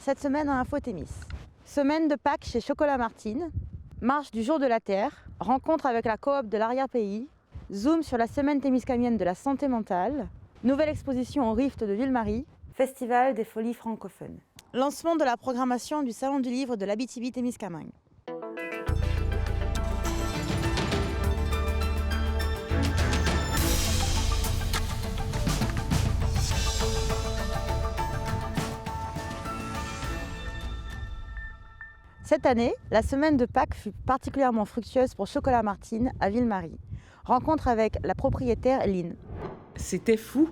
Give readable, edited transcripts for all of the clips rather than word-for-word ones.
Cette semaine en Info Thémis. Semaine de Pâques chez Chocolat Martine, marche du jour de la Terre, rencontre avec la coop de l'arrière-pays, zoom sur la semaine thémiscamienne de la santé mentale, nouvelle exposition au Rift de Ville-Marie, festival des folies francophones. Lancement de la programmation du Salon du livre de l'Abitibi-Témiscamingue. Cette année, la semaine de Pâques fut particulièrement fructueuse pour Chocolat Martine à Ville-Marie. Rencontre avec la propriétaire Lynn. C'était fou.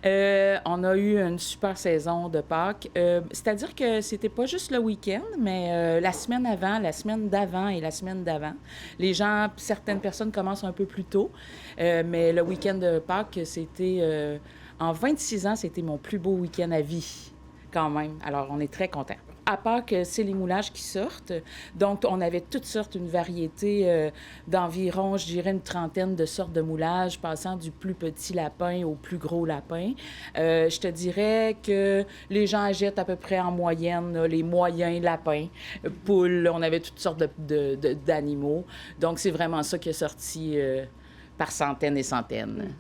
On a eu une super saison de Pâques. C'est-à-dire que c'était pas juste le week-end, mais la semaine avant, la semaine d'avant et la semaine d'avant. Les gens, certaines personnes commencent un peu plus tôt, mais le week-end de Pâques, c'était... en 26 ans, c'était mon plus beau week-end à vie, quand même. Alors, on est très contents. À Pâques, c'est les moulages qui sortent. Donc, on avait toutes sortes, une variété d'environ, je dirais, une trentaine de sortes de moulages, passant du plus petit lapin au plus gros lapin. Je te dirais que les gens achètent à peu près en moyenne là, les moyens lapins, poules, on avait toutes sortes d'animaux. Donc, c'est vraiment ça qui est sorti par centaines et centaines.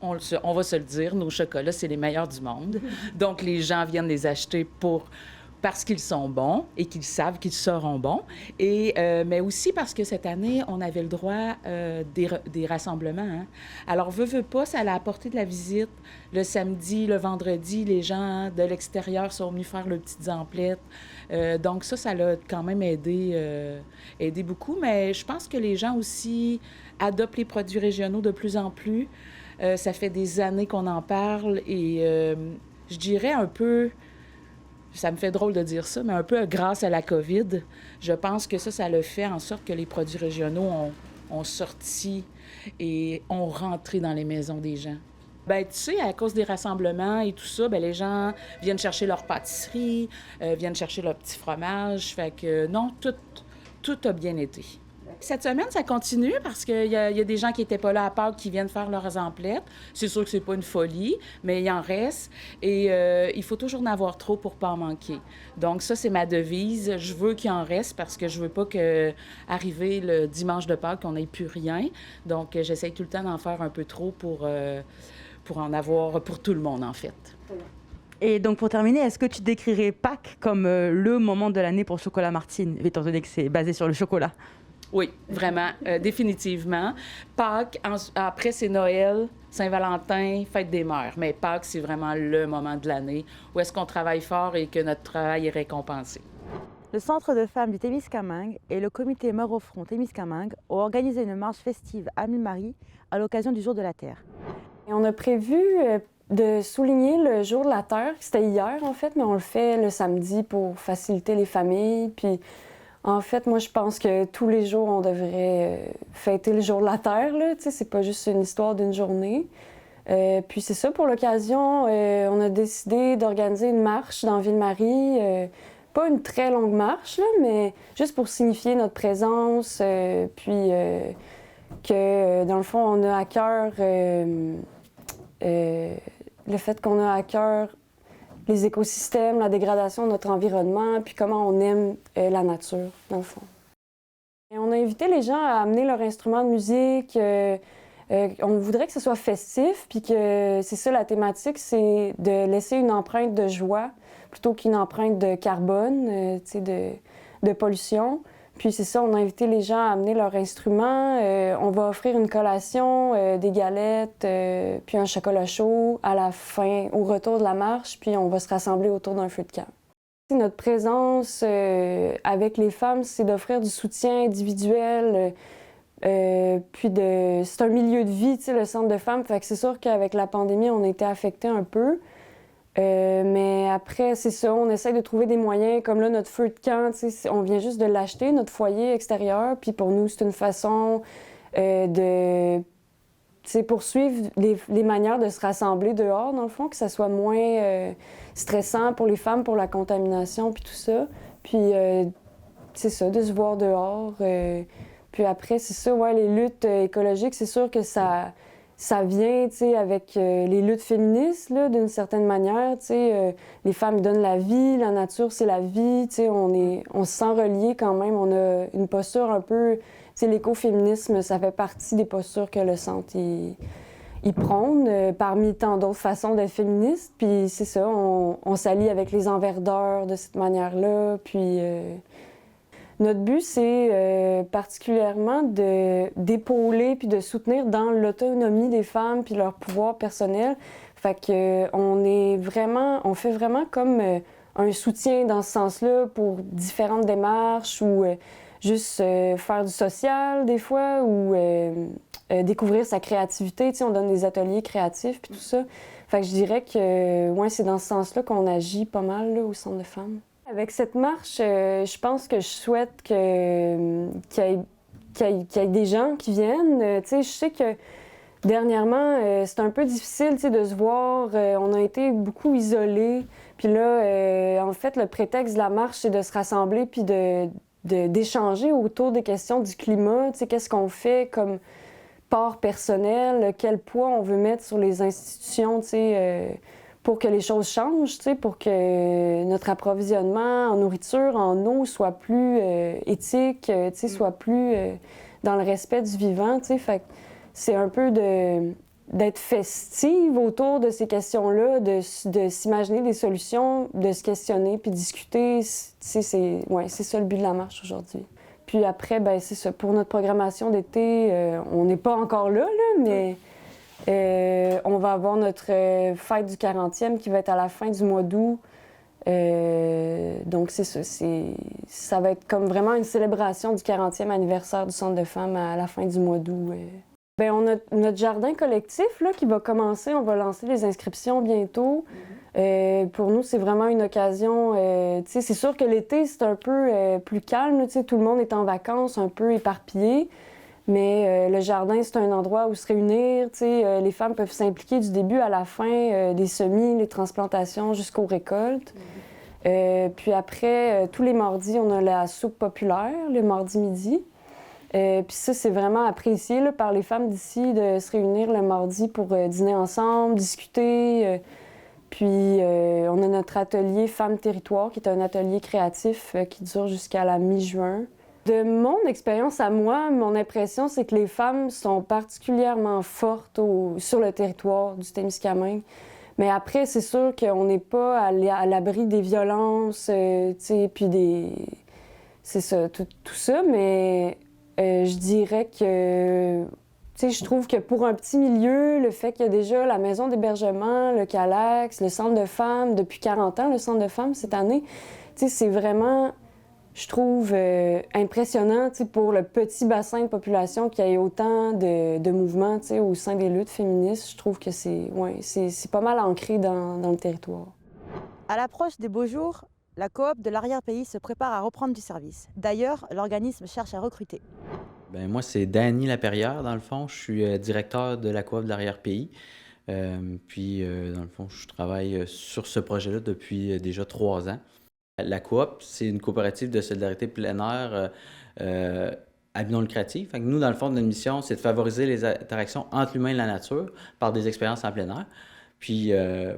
On va se le dire, nos chocolats, c'est les meilleurs du monde. Donc, les gens viennent les acheter parce qu'ils sont bons et qu'ils savent qu'ils seront bons. Mais aussi parce que cette année, on avait le droit des rassemblements. Hein. Alors, veut pas, ça a apporté de la visite. Le samedi, le vendredi, les gens de l'extérieur sont venus faire leurs petites emplettes. Donc ça l'a quand même aidé beaucoup. Mais je pense que les gens aussi adoptent les produits régionaux de plus en plus. Ça fait des années qu'on en parle et je dirais un peu... Ça me fait drôle de dire ça, mais un peu grâce à la COVID, je pense que ça l'a fait en sorte que les produits régionaux ont sorti et ont rentré dans les maisons des gens. Bien, tu sais, à cause des rassemblements et tout ça, bien, les gens viennent chercher leur pâtisserie, viennent chercher leur petit fromage. Fait que non, tout a bien été. Cette semaine, ça continue parce qu'il y a des gens qui n'étaient pas là à Pâques qui viennent faire leurs emplettes. C'est sûr que c'est pas une folie, mais il en reste. Et il faut toujours en avoir trop pour pas en manquer. Donc ça, c'est ma devise. Je veux qu'il en reste parce que je veux pas qu'arriver le dimanche de Pâques, qu'on n'ait plus rien. Donc j'essaye tout le temps d'en faire un peu trop pour en avoir pour tout le monde, en fait. Et donc pour terminer, est-ce que tu décrirais Pâques comme le moment de l'année pour Chocolat Martine, étant donné que c'est basé sur le chocolat? Oui, vraiment, définitivement. Pâques, après, c'est Noël, Saint-Valentin, Fête des Mères. Mais Pâques, c'est vraiment le moment de l'année où est-ce qu'on travaille fort et que notre travail est récompensé. Le Centre de femmes du Témiscamingue et le comité Mort au Front Témiscamingue ont organisé une marche festive à Ville-Marie à l'occasion du Jour de la Terre. Et on a prévu de souligner le Jour de la Terre. C'était hier, en fait, mais on le fait le samedi pour faciliter les familles. Puis, en fait, moi, je pense que tous les jours, on devrait fêter le Jour de la Terre. Là. Tu sais, c'est pas juste une histoire d'une journée. Puis c'est ça, pour l'occasion, on a décidé d'organiser une marche dans Ville-Marie. Pas une très longue marche, là, mais juste pour signifier notre présence. Puis que, dans le fond, on a à cœur le fait qu'on a à cœur les écosystèmes, la dégradation de notre environnement, puis comment on aime la nature, dans le fond. Et on a invité les gens à amener leurs instruments de musique. On voudrait que ce soit festif, puis que c'est ça la thématique, c'est de laisser une empreinte de joie plutôt qu'une empreinte de carbone, de pollution. Puis c'est ça, on a invité les gens à amener leurs instruments. On va offrir une collation, des galettes, puis un chocolat chaud à la fin, au retour de la marche, puis on va se rassembler autour d'un feu de camp. Notre présence avec les femmes, c'est d'offrir du soutien individuel, puis c'est un milieu de vie, le centre de femmes. Fait que c'est sûr qu'avec la pandémie, on a été affectés un peu. Mais après, c'est ça, on essaie de trouver des moyens, comme là, notre feu de camp, on vient juste de l'acheter, notre foyer extérieur, puis pour nous, c'est une façon de poursuivre les manières de se rassembler dehors, dans le fond, que ça soit moins stressant pour les femmes, pour la contamination, puis tout ça. Puis c'est ça, de se voir dehors. Puis après, c'est ça, ouais, les luttes écologiques, c'est sûr que ça ça vient, tu sais, avec les luttes féministes, là, d'une certaine manière, tu sais. Les femmes donnent la vie, la nature, c'est la vie, tu sais. On se sent reliés quand même. On a une posture un peu... Tu sais, l'écoféminisme, ça fait partie des postures que le centre, il prône, parmi tant d'autres façons d'être féministe. Puis c'est ça, on s'allie avec les envers-d'heure de cette manière-là. Puis notre but, c'est particulièrement d'épauler puis de soutenir dans l'autonomie des femmes puis leur pouvoir personnel. Fait que on fait vraiment comme un soutien dans ce sens-là pour différentes démarches ou juste faire du social des fois ou découvrir sa créativité. Tu sais, on donne des ateliers créatifs puis tout ça. Fait que je dirais que ouais, c'est dans ce sens-là qu'on agit pas mal là, au Centre de femmes. Avec cette marche, je pense que je souhaite qu'il y ait des gens qui viennent. Tu sais, je sais que dernièrement, c'est un peu difficile, tu sais, de se voir. On a été beaucoup isolés. Puis là, en fait, le prétexte de la marche, c'est de se rassembler puis d'échanger autour des questions du climat. Tu sais, qu'est-ce qu'on fait comme part personnel, quel poids on veut mettre sur les institutions, tu sais, pour que les choses changent, tu sais, pour que notre approvisionnement en nourriture, en eau soit plus éthique, tu sais, soit plus dans le respect du vivant, tu sais. Fait que c'est un peu d'être festive autour de ces questions-là, de s'imaginer des solutions, de se questionner puis discuter. Tu sais, c'est ça le but de la marche aujourd'hui. Puis après, ben c'est ça. Pour notre programmation d'été, on n'est pas encore là, mais on va avoir notre fête du 40e qui va être à la fin du mois d'août. Donc c'est ça. Ça va être comme vraiment une célébration du 40e anniversaire du Centre de femmes à la fin du mois d'août. Ben, on a notre jardin collectif là, qui va commencer. On va lancer les inscriptions bientôt. Pour nous, c'est vraiment une occasion. C'est sûr que l'été, c'est un peu plus calme. Tout le monde est en vacances, un peu éparpillé. Mais le jardin, c'est un endroit où se réunir. Les femmes peuvent s'impliquer du début à la fin, des semis, les transplantations jusqu'aux récoltes. Puis après, tous les mardis, on a la soupe populaire, le mardi midi. Puis ça, c'est vraiment apprécié là, par les femmes d'ici de se réunir le mardi pour dîner ensemble, discuter. Puis on a notre atelier Femmes Territoire, qui est un atelier créatif qui dure jusqu'à la mi-juin. De mon expérience à moi, mon impression, c'est que les femmes sont particulièrement fortes sur le territoire du Témiscamingue. Mais après, c'est sûr qu'on n'est pas à l'abri des violences, tu sais, puis c'est ça, tout ça, mais je dirais que, tu sais, je trouve que pour un petit milieu, le fait qu'il y a déjà la maison d'hébergement, le Calax, le centre de femmes, depuis 40 ans, le centre de femmes cette année, tu sais, c'est vraiment, je trouve, impressionnant, tu sais, pour le petit bassin de population qu'il y ait autant de mouvements, tu sais, au sein des luttes féministes. Je trouve que c'est pas mal ancré dans le territoire. À l'approche des beaux jours, la coop de l'arrière-pays se prépare à reprendre du service. D'ailleurs, l'organisme cherche à recruter. Bien, moi, c'est Dany Laperrière, dans le fond. Je suis directeur de la coop de l'arrière-pays. Dans le fond, je travaille sur ce projet-là depuis déjà 3 ans. La coop, c'est une coopérative de solidarité plein air à but non lucratif. Fait que nous, dans le fond, notre mission, c'est de favoriser les interactions entre l'humain et la nature par des expériences en plein air. Puis,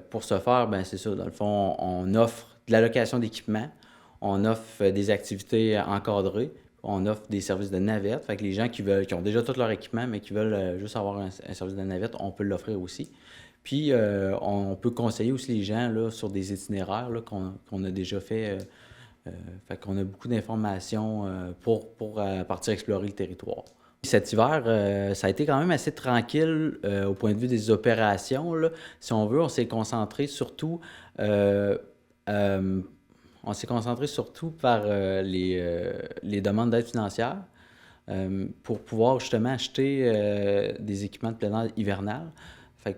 pour ce faire, ben c'est ça, dans le fond, on offre de la location d'équipement, on offre des activités encadrées, on offre des services de navette. Fait que les gens qui ont déjà tout leur équipement, mais qui veulent juste avoir un service de navette, on peut l'offrir aussi. Puis, on peut conseiller aussi les gens là, sur des itinéraires là, qu'on a déjà fait. Fait qu'on a beaucoup d'informations pour partir explorer le territoire. Cet hiver, ça a été quand même assez tranquille au point de vue des opérations. Là. Si on veut, on s'est concentré surtout par les demandes d'aide financière pour pouvoir justement acheter des équipements de plein air hivernal.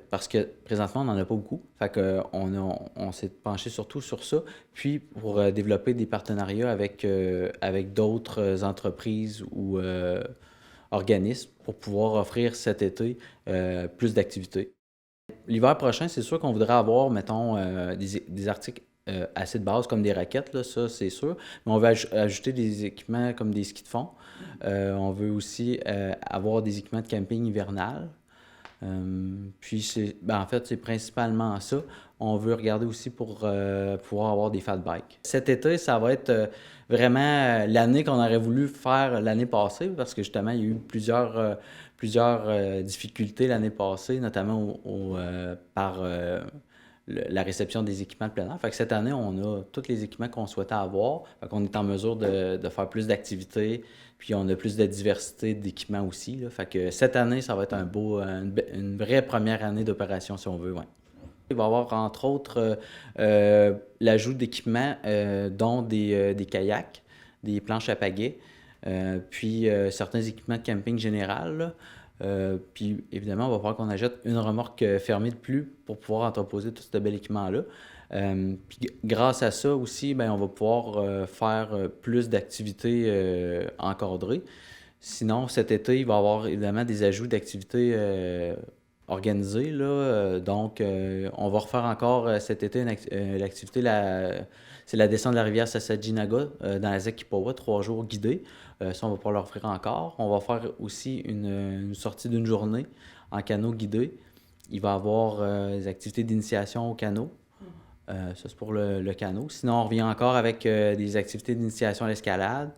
Parce que présentement, on n'en a pas beaucoup. Fait qu'on s'est penché surtout sur ça. Puis pour développer des partenariats avec d'autres entreprises ou organismes pour pouvoir offrir cet été plus d'activités. L'hiver prochain, c'est sûr qu'on voudrait avoir, mettons, des articles assez de base comme des raquettes, là, ça c'est sûr. Mais on veut ajouter des équipements comme des skis de fond. On veut aussi avoir des équipements de camping hivernal. Puis, en fait, c'est principalement ça. On veut regarder aussi pour pouvoir avoir des fat bikes. Cet été, ça va être vraiment l'année qu'on aurait voulu faire l'année passée, parce que justement, il y a eu plusieurs difficultés l'année passée, notamment par la réception des équipements de plein air. Fait que cette année, on a tous les équipements qu'on souhaitait avoir. Fait qu'on est en mesure de faire plus d'activités, puis on a plus de diversité d'équipements aussi, là. Fait que cette année, ça va être une vraie première année d'opération, si on veut, ouais. Il va y avoir, entre autres, l'ajout d'équipements, dont des kayaks, des planches à pagaie, puis certains équipements de camping général, là. Puis évidemment, on va falloir qu'on achète une remorque fermée de plus pour pouvoir entreposer tout ce bel équipement-là. Puis grâce à ça aussi, ben, on va pouvoir faire plus d'activités encadrées. Sinon, cet été, il va y avoir évidemment des ajouts d'activités organisées, là. Donc, on va refaire encore cet été l'activité, c'est la descente de la rivière Sassajinaga dans la ZEC Kipawa, 3 jours guidés. Ça, on va pouvoir leur offrir encore. On va faire aussi une sortie d'une journée en canot guidé. Il va y avoir des activités d'initiation au canot. Ça, c'est pour le canot. Sinon, on revient encore avec des activités d'initiation à l'escalade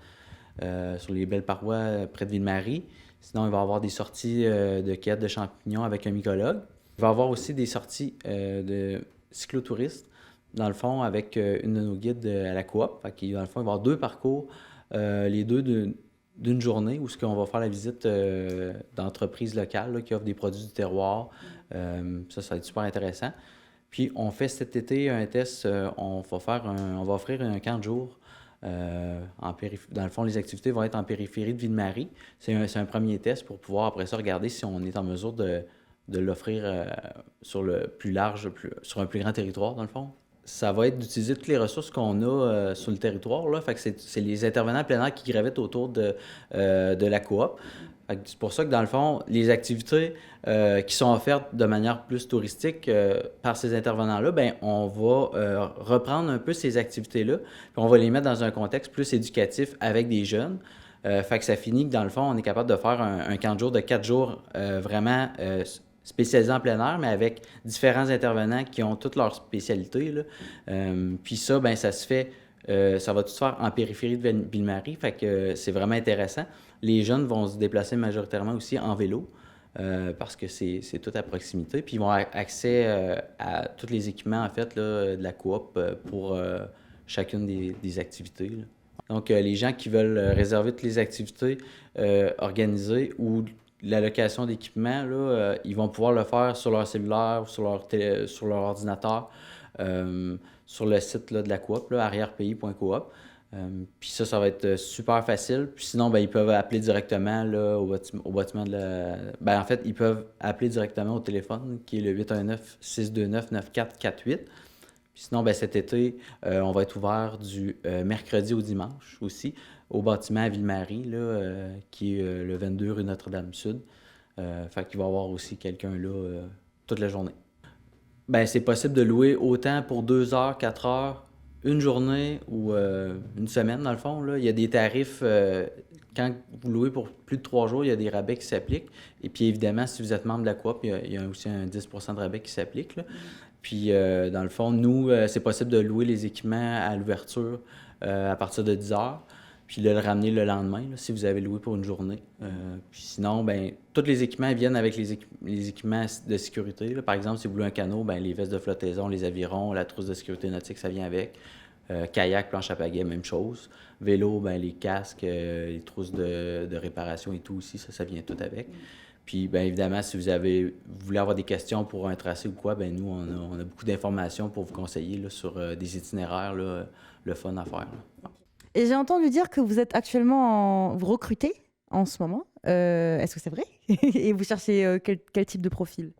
sur les belles parois près de Ville-Marie. Sinon, il va y avoir des sorties de quête de champignons avec un mycologue. Il va y avoir aussi des sorties de cyclotouristes, dans le fond, avec une de nos guides à la coop. Fait qu'il, dans le fond, il va y avoir 2 parcours, les deux d'une journée, où on va faire la visite d'entreprises locales là, qui offrent des produits du terroir. Ça va être super intéressant. Puis, on fait cet été un test, on va offrir un camp de jour. Dans le fond, les activités vont être en périphérie de Ville-Marie. C'est un premier test pour pouvoir, après ça, regarder si on est en mesure de l'offrir sur le plus large, sur un plus grand territoire, dans le fond. Ça va être d'utiliser toutes les ressources qu'on a sur le territoire, là. Fait que c'est les intervenants plein air qui gravitent autour de la coop. C'est pour ça que, dans le fond, les activités qui sont offertes de manière plus touristique par ces intervenants-là, ben on va reprendre un peu ces activités-là, puis on va les mettre dans un contexte plus éducatif avec des jeunes. Fait que ça finit que, dans le fond, on est capable de faire un camp de jour de 4 jours vraiment spécialisé en plein air, mais avec différents intervenants qui ont toutes leurs spécialités, là. Puis ça, ben ça se fait, ça va tout se faire en périphérie de Ville-Marie, fait que c'est vraiment intéressant. Les jeunes vont se déplacer majoritairement aussi en vélo, parce que c'est tout à proximité. Puis ils vont avoir accès à tous les équipements, en fait, là, de la coop pour chacune des activités, là. Donc, les gens qui veulent réserver toutes les activités organisées ou la location d'équipements, là, ils vont pouvoir le faire sur leur cellulaire, sur leur ordinateur, sur le site là, de la coop, là, arrièrepays.coop. Puis ça va être super facile. Puis sinon, ben, ils peuvent appeler directement là, au bâtiment de la... Ben, en fait, ils peuvent appeler directement au téléphone, qui est le 819-629-9448. Puis sinon, ben, cet été, on va être ouvert du mercredi au dimanche aussi, au bâtiment à Ville-Marie, là, qui est le 22 rue Notre-Dame-Sud. Fait qu'il va y avoir aussi quelqu'un là toute la journée. Ben, c'est possible de louer autant pour 2 heures, 4 heures, une journée ou une semaine, dans le fond, là. Il y a des tarifs, quand vous louez pour plus de 3 jours, il y a des rabais qui s'appliquent. Et puis évidemment, si vous êtes membre de la coop, il y a aussi un 10% de rabais qui s'applique, là. Puis dans le fond, nous, c'est possible de louer les équipements à l'ouverture à partir de 10 heures, puis de le ramener le lendemain, là, si vous avez loué pour une journée. Puis sinon, ben tous les équipements viennent avec les équipements de sécurité, là. Par exemple, si vous louez un canot, ben les vestes de flottaison, les avirons, la trousse de sécurité nautique, ça vient avec. Kayak, planche à pagaie, même chose. Vélo, ben les casques, les trousses de réparation et tout aussi, ça vient tout avec. Puis, bien évidemment, si vous voulez avoir des questions pour un tracé ou quoi, ben nous, on a beaucoup d'informations pour vous conseiller là, sur des itinéraires, là, le fun à faire, là. Et j'ai entendu dire que vous êtes actuellement vous recrutez en ce moment. Est-ce que c'est vrai? Et vous cherchez quel type de profil?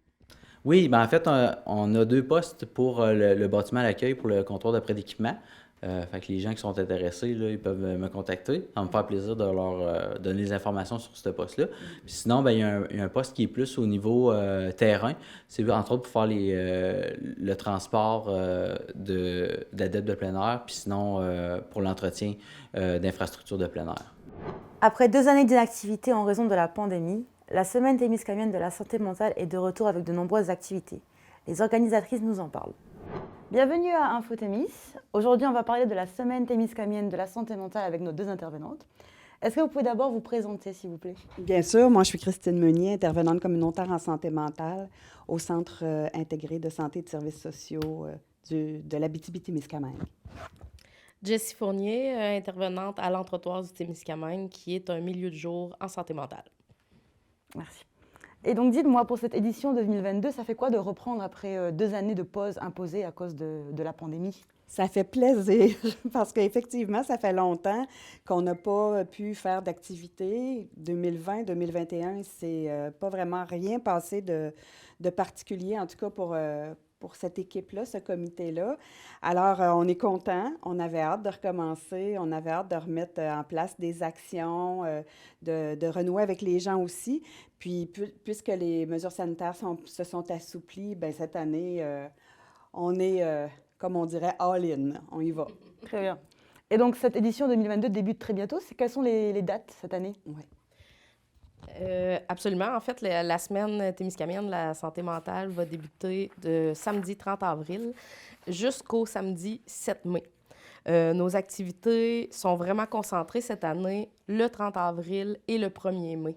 Oui, ben en fait, on a 2 postes pour le bâtiment à l'accueil pour le comptoir d'après d'équipement. Fait que les gens qui sont intéressés, là, ils peuvent me contacter. Ça va me faire plaisir de leur donner des informations sur ce poste-là. Puis sinon, ben, il y a un poste qui est plus au niveau terrain. C'est entre autres pour faire le transport d'adeptes de plein air, puis sinon pour l'entretien d'infrastructures de plein air. Après 2 années d'inactivité en raison de la pandémie, La semaine témiscamienne de la santé mentale est de retour avec de nombreuses activités. Les organisatrices nous en parlent. Bienvenue à Info Témis. Aujourd'hui, on va parler de la semaine témiscamienne de la santé mentale avec nos 2 intervenantes. Est-ce que vous pouvez d'abord vous présenter, s'il vous plaît? Bien sûr, moi je suis Christine Meunier, intervenante communautaire en santé mentale au Centre intégré de santé et de services sociaux de l'Abitibi-Témiscamingue. Jessie Fournier, intervenante à l'Entre-Trois du Témiscamingue, qui est un milieu de jour en santé mentale. Merci. Et donc dites-moi, pour cette édition 2022, ça fait quoi de reprendre après 2 années de pause imposée à cause de la pandémie? Ça fait plaisir parce qu'effectivement, ça fait longtemps qu'on n'a pas pu faire d'activité. 2020-2021, c'est pas vraiment rien passé de particulier, en tout cas pour cette équipe-là, ce comité-là. Alors, on est content, on avait hâte de recommencer, on avait hâte de remettre en place des actions, de renouer avec les gens aussi. Puis, puisque les mesures sanitaires se sont assouplies, bien, cette année, on est, comme on dirait, all-in, on y va. Très bien. Et donc, cette édition 2022 débute très bientôt. Quelles sont les dates cette année? Oui. Absolument. En fait, la semaine témiscamienne de la santé mentale va débuter de samedi 30 avril jusqu'au samedi 7 mai. Nos activités sont vraiment concentrées cette année le 30 avril et le 1er mai.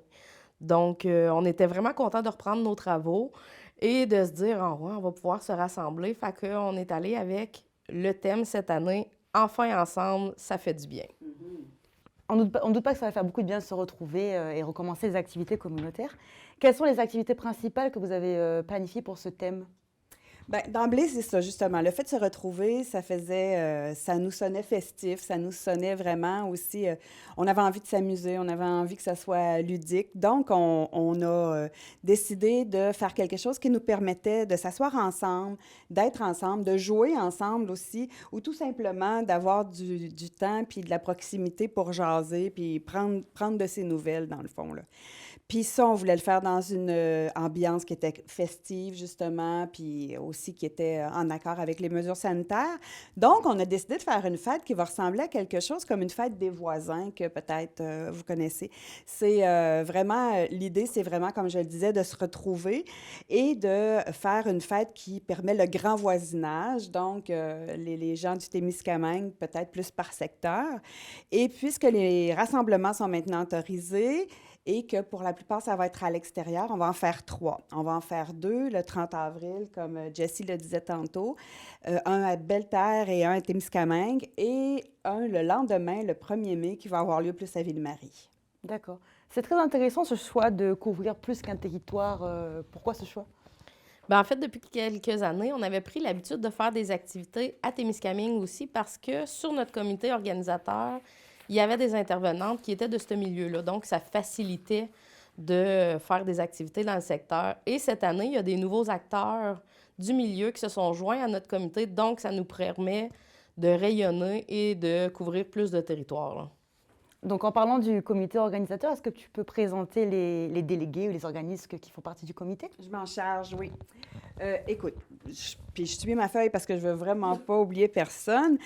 Donc, on était vraiment contents de reprendre nos travaux et de se dire, oh, ouais, on va pouvoir se rassembler. Fait qu'on est allé avec le thème cette année, Enfin ensemble, ça fait du bien. On ne doute pas que ça va faire beaucoup de bien de se retrouver et recommencer les activités communautaires. Quelles sont les activités principales que vous avez planifiées pour ce thème? Bien, d'emblée, c'est ça, justement. Le fait de se retrouver, ça nous sonnait festif, ça nous sonnait vraiment aussi... on avait envie de s'amuser, on avait envie que ça soit ludique. Donc, on a décidé de faire quelque chose qui nous permettait de s'asseoir ensemble, d'être ensemble, de jouer ensemble aussi, ou tout simplement d'avoir du temps puis de la proximité pour jaser puis prendre de ses nouvelles, dans le fond, là. Puis ça, on voulait le faire dans une ambiance qui était festive, justement, puis aussi qui était en accord avec les mesures sanitaires. Donc, on a décidé de faire une fête qui va ressembler à quelque chose comme une fête des voisins, que peut-être vous connaissez. C'est l'idée, c'est vraiment, comme je le disais, de se retrouver et de faire une fête qui permet le grand voisinage, donc les gens du Témiscamingue, peut-être plus par secteur. Et puisque les rassemblements sont maintenant autorisés, et que pour la plupart, ça va être à l'extérieur. On va en faire 3. On va en faire 2 le 30 avril, comme Jessie le disait tantôt, un à Belle-Terre et un à Témiscamingue, et un le lendemain, le 1er mai, qui va avoir lieu plus à Ville-Marie. D'accord. C'est très intéressant ce choix de couvrir plus qu'un territoire. Pourquoi ce choix? Bien, en fait, depuis quelques années, on avait pris l'habitude de faire des activités à Témiscamingue aussi parce que sur notre comité organisateur, il y avait des intervenantes qui étaient de ce milieu-là. Donc, ça facilitait de faire des activités dans le secteur. Et cette année, il y a des nouveaux acteurs du milieu qui se sont joints à notre comité. Donc, ça nous permet de rayonner et de couvrir plus de territoire, là. Donc, en parlant du comité organisateur, est-ce que tu peux présenter les délégués ou les organismes qui font partie du comité? Je m'en charge, oui. Écoute, puis je suis ma feuille parce que je veux vraiment pas oublier personne.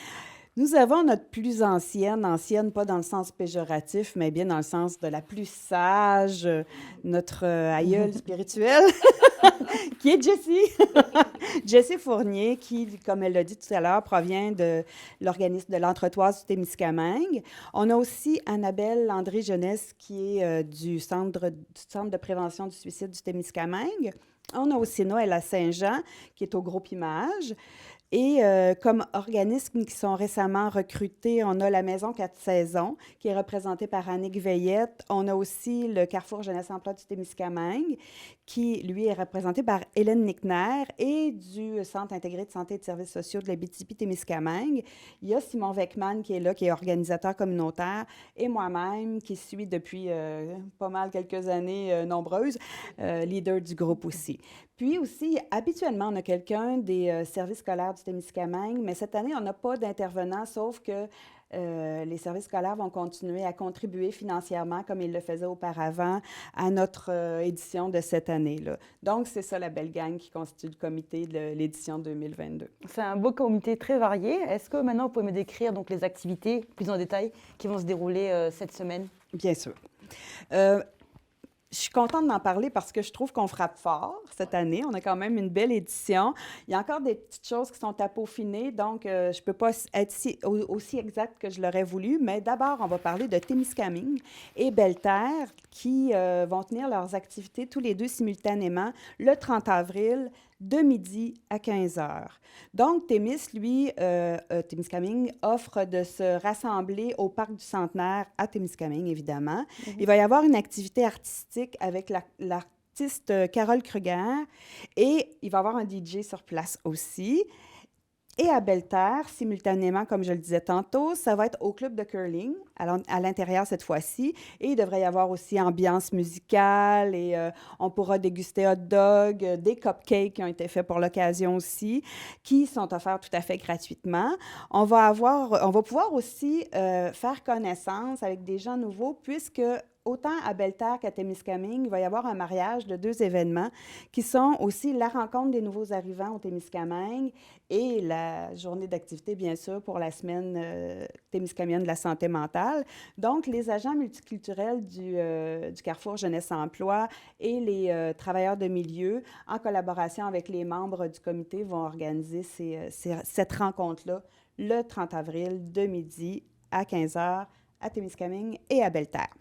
Nous avons notre plus ancienne pas dans le sens péjoratif, mais bien dans le sens de la plus sage, notre aïeule spirituelle, qui est Jessie. Jessie Fournier, qui, comme elle l'a dit tout à l'heure, provient de l'organisme de l'Entre-Trois du Témiscamingue. On a aussi Annabelle Landry-Jeunesse, qui est du centre de prévention du suicide du Témiscamingue. On a aussi Noël à Saint-Jean, qui est au Groupe Image. Et comme organismes qui sont récemment recrutés, on a la Maison 4 Saisons, qui est représentée par Annick Veillette. On a aussi le Carrefour Jeunesse Emploi du Témiscamingue, qui, lui, est représenté par Hélène Nickner, et du Centre intégré de santé et de services sociaux de l'Abitibi-Témiscamingue. Il y a Simon Weckman qui est là, qui est organisateur communautaire, et moi-même, qui suis depuis pas mal quelques années nombreuses, leader du groupe aussi. Puis aussi, habituellement, on a quelqu'un des services scolaires du Témiscamingue, mais cette année, on n'a pas d'intervenant, sauf que les services scolaires vont continuer à contribuer financièrement, comme ils le faisaient auparavant, à notre édition de cette année-là. Donc, c'est ça la belle gang qui constitue le comité de l'édition 2022. C'est un beau comité très varié. Est-ce que maintenant, vous pouvez me décrire donc, les activités plus en détail qui vont se dérouler cette semaine? Bien sûr. je suis contente d'en parler parce que je trouve qu'on frappe fort cette année. On a quand même une belle édition. Il y a encore des petites choses qui sont à peaufiner, donc je ne peux pas être aussi exacte que je l'aurais voulu. Mais d'abord, on va parler de Témiscamingue et Belle-Terre qui vont tenir leurs activités tous les deux simultanément le 30 avril de midi à 15 heures. Donc, Témiscamingue offre de se rassembler au Parc du Centenaire à Témiscamingue, évidemment. Il va y avoir une activité artistique avec l'artiste Carole Kruger et il va y avoir un DJ sur place aussi. Et à Belle-Terre, simultanément, comme je le disais tantôt, ça va être au club de curling, à l'intérieur cette fois-ci. Et il devrait y avoir aussi ambiance musicale et on pourra déguster hot dog, des cupcakes qui ont été faits pour l'occasion aussi, qui sont offerts tout à fait gratuitement. On va pouvoir aussi faire connaissance avec des gens nouveaux puisque autant à Belle-Terre qu'à Témiscamingue, il va y avoir un mariage de 2 événements qui sont aussi la rencontre des nouveaux arrivants au Témiscamingue et la journée d'activité, bien sûr, pour la semaine témiscamienne de la santé mentale. Donc, les agents multiculturels du Carrefour Jeunesse-Emploi et les travailleurs de milieu, en collaboration avec les membres du comité, vont organiser cette rencontre-là le 30 avril de midi à 15 heures à Témiscamingue et à Belle-Terre.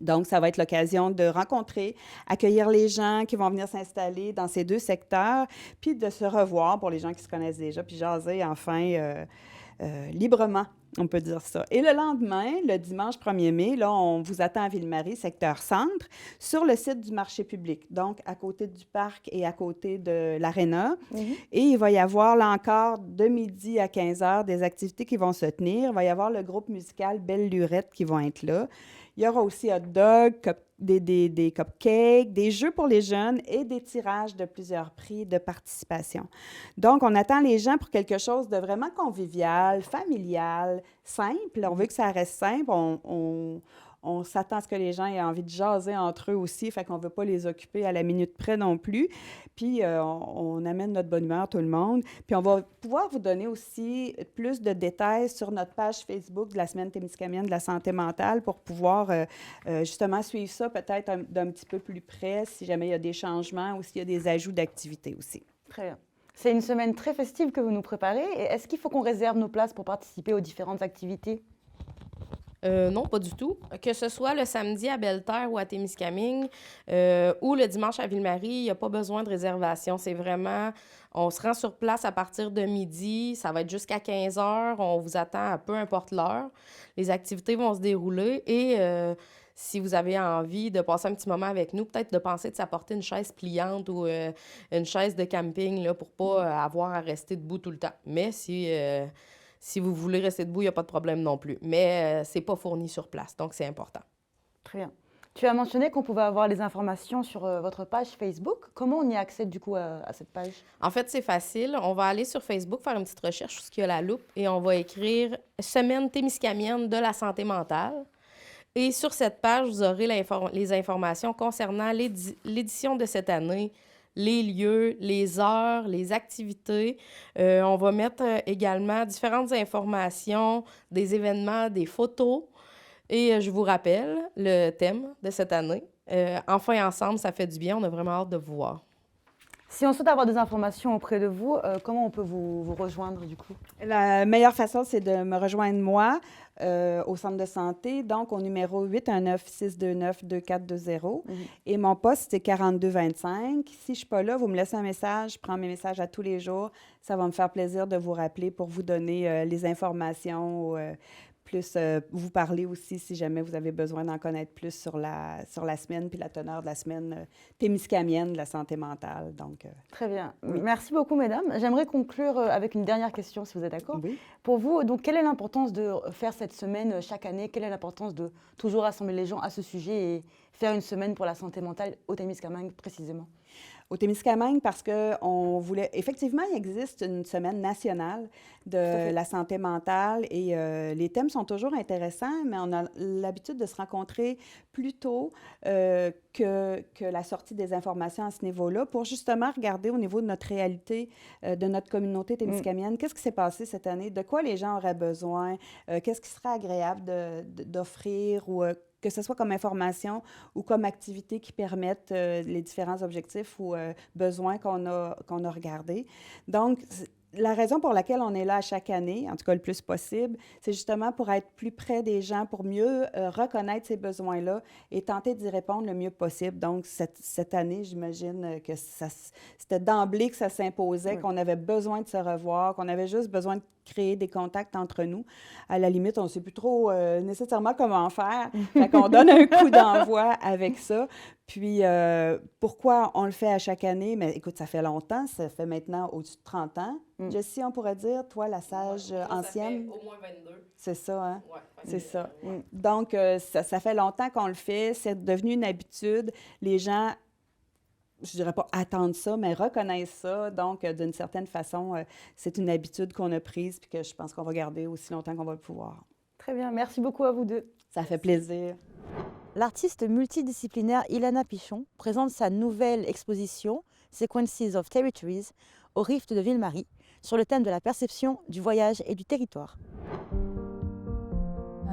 Donc, ça va être l'occasion de rencontrer, accueillir les gens qui vont venir s'installer dans ces 2 secteurs, puis de se revoir pour les gens qui se connaissent déjà, puis jaser enfin librement, on peut dire ça. Et le lendemain, le dimanche 1er mai, là, on vous attend à Ville-Marie, secteur centre, sur le site du marché public, donc à côté du parc et à côté de l'aréna. Et il va y avoir, là encore, de midi à 15 heures, des activités qui vont se tenir. Il va y avoir le groupe musical Belle Lurette qui vont être là. Il y aura aussi hot dog, des cupcakes, des jeux pour les jeunes et des tirages de plusieurs prix de participation. Donc, on attend les gens pour quelque chose de vraiment convivial, familial, simple. On veut que ça reste simple. On s'attend à ce que les gens aient envie de jaser entre eux aussi, fait qu'on ne veut pas les occuper à la minute près non plus. Puis, on amène notre bonne humeur, tout le monde. Puis, on va pouvoir vous donner aussi plus de détails sur notre page Facebook de la Semaine témiscamienne de la santé mentale pour pouvoir justement suivre ça peut-être d'un petit peu plus près si jamais il y a des changements ou s'il y a des ajouts d'activités aussi. Très bien. C'est une semaine très festive que vous nous préparez. Et est-ce qu'il faut qu'on réserve nos places pour participer aux différentes activités? Non, pas du tout. Que ce soit le samedi à Belle-Terre ou à Témiscamingue ou le dimanche à Ville-Marie, il n'y a pas besoin de réservation. C'est vraiment, on se rend sur place à partir de midi. Ça va être jusqu'à 15 heures. On vous attend à peu importe l'heure. Les activités vont se dérouler et si vous avez envie de passer un petit moment avec nous, peut-être de penser de s'apporter une chaise pliante ou une chaise de camping là, pour ne pas avoir à rester debout tout le temps. Mais si vous voulez rester debout, il n'y a pas de problème non plus. Mais ce n'est pas fourni sur place, donc c'est important. Très bien. Tu as mentionné qu'on pouvait avoir les informations sur votre page Facebook. Comment on y accède du coup à cette page? En fait, c'est facile. On va aller sur Facebook, faire une petite recherche sur ce qu'il y a la loupe et on va écrire « Semaine témiscamienne de la santé mentale ». Et sur cette page, vous aurez les informations concernant l'édition de cette année, les lieux, les heures, les activités. On va mettre également différentes informations, des événements, des photos. Et je vous rappelle le thème de cette année. Enfin ensemble, ça fait du bien. On a vraiment hâte de vous voir. Si on souhaite avoir des informations auprès de vous, comment on peut vous rejoindre du coup? La meilleure façon, c'est de me rejoindre moi au centre de santé, donc au numéro 819-629-2420. Et mon poste, c'est 4225. Si je ne suis pas là, vous me laissez un message. Je prends mes messages à tous les jours. Ça va me faire plaisir de vous rappeler pour vous donner les informations plus vous parler aussi si jamais vous avez besoin d'en connaître plus sur la semaine puis la teneur de la semaine témiscamienne de la santé mentale. Donc, très bien. Oui. Merci beaucoup, mesdames. J'aimerais conclure avec une dernière question, si vous êtes d'accord. Oui. Pour vous, donc, quelle est l'importance de faire cette semaine chaque année? Quelle est l'importance de toujours rassembler les gens à ce sujet et faire une semaine pour la santé mentale au Témiscamingue précisément? Au Témiscamingue, parce qu'on voulait... Effectivement, il existe une semaine nationale de la santé mentale et les thèmes sont toujours intéressants, mais on a l'habitude de se rencontrer plus tôt que la sortie des informations à ce niveau-là pour justement regarder au niveau de notre réalité, de notre communauté témiscamienne, qu'est-ce qui s'est passé cette année, de quoi les gens auraient besoin, qu'est-ce qui serait agréable d'offrir ou que ce soit comme information ou comme activité qui permettent les différents objectifs ou besoins qu'on a regardés. Donc, la raison pour laquelle on est là à chaque année, en tout cas le plus possible, c'est justement pour être plus près des gens, pour mieux reconnaître ces besoins-là et tenter d'y répondre le mieux possible. Donc, cette année, j'imagine que c'était d'emblée que ça s'imposait, qu'on avait besoin de se revoir, qu'on avait juste besoin de créer des contacts entre nous. À la limite, on ne sait plus trop nécessairement comment faire. Fait qu'on donne un coup d'envoi avec ça. Puis, pourquoi on le fait à chaque année? Mais écoute, ça fait longtemps, ça fait maintenant au-dessus de 30 ans. Jessie, on pourrait dire, toi, la sage ancienne. Ça fait au moins 22. C'est ça, hein? Ouais, C'est ça. ouais. Donc, ça fait longtemps qu'on le fait. C'est devenu une habitude. Les gens, je dirais pas attendent ça, mais reconnaissent ça. Donc, d'une certaine façon, c'est une habitude qu'on a prise puis que je pense qu'on va garder aussi longtemps qu'on va le pouvoir. Très bien, merci beaucoup à vous deux. Ça fait plaisir. L'artiste multidisciplinaire Ilana Pichon présente sa nouvelle exposition Sequences of Territories au Rift de Ville-Marie sur le thème de la perception, du voyage et du territoire.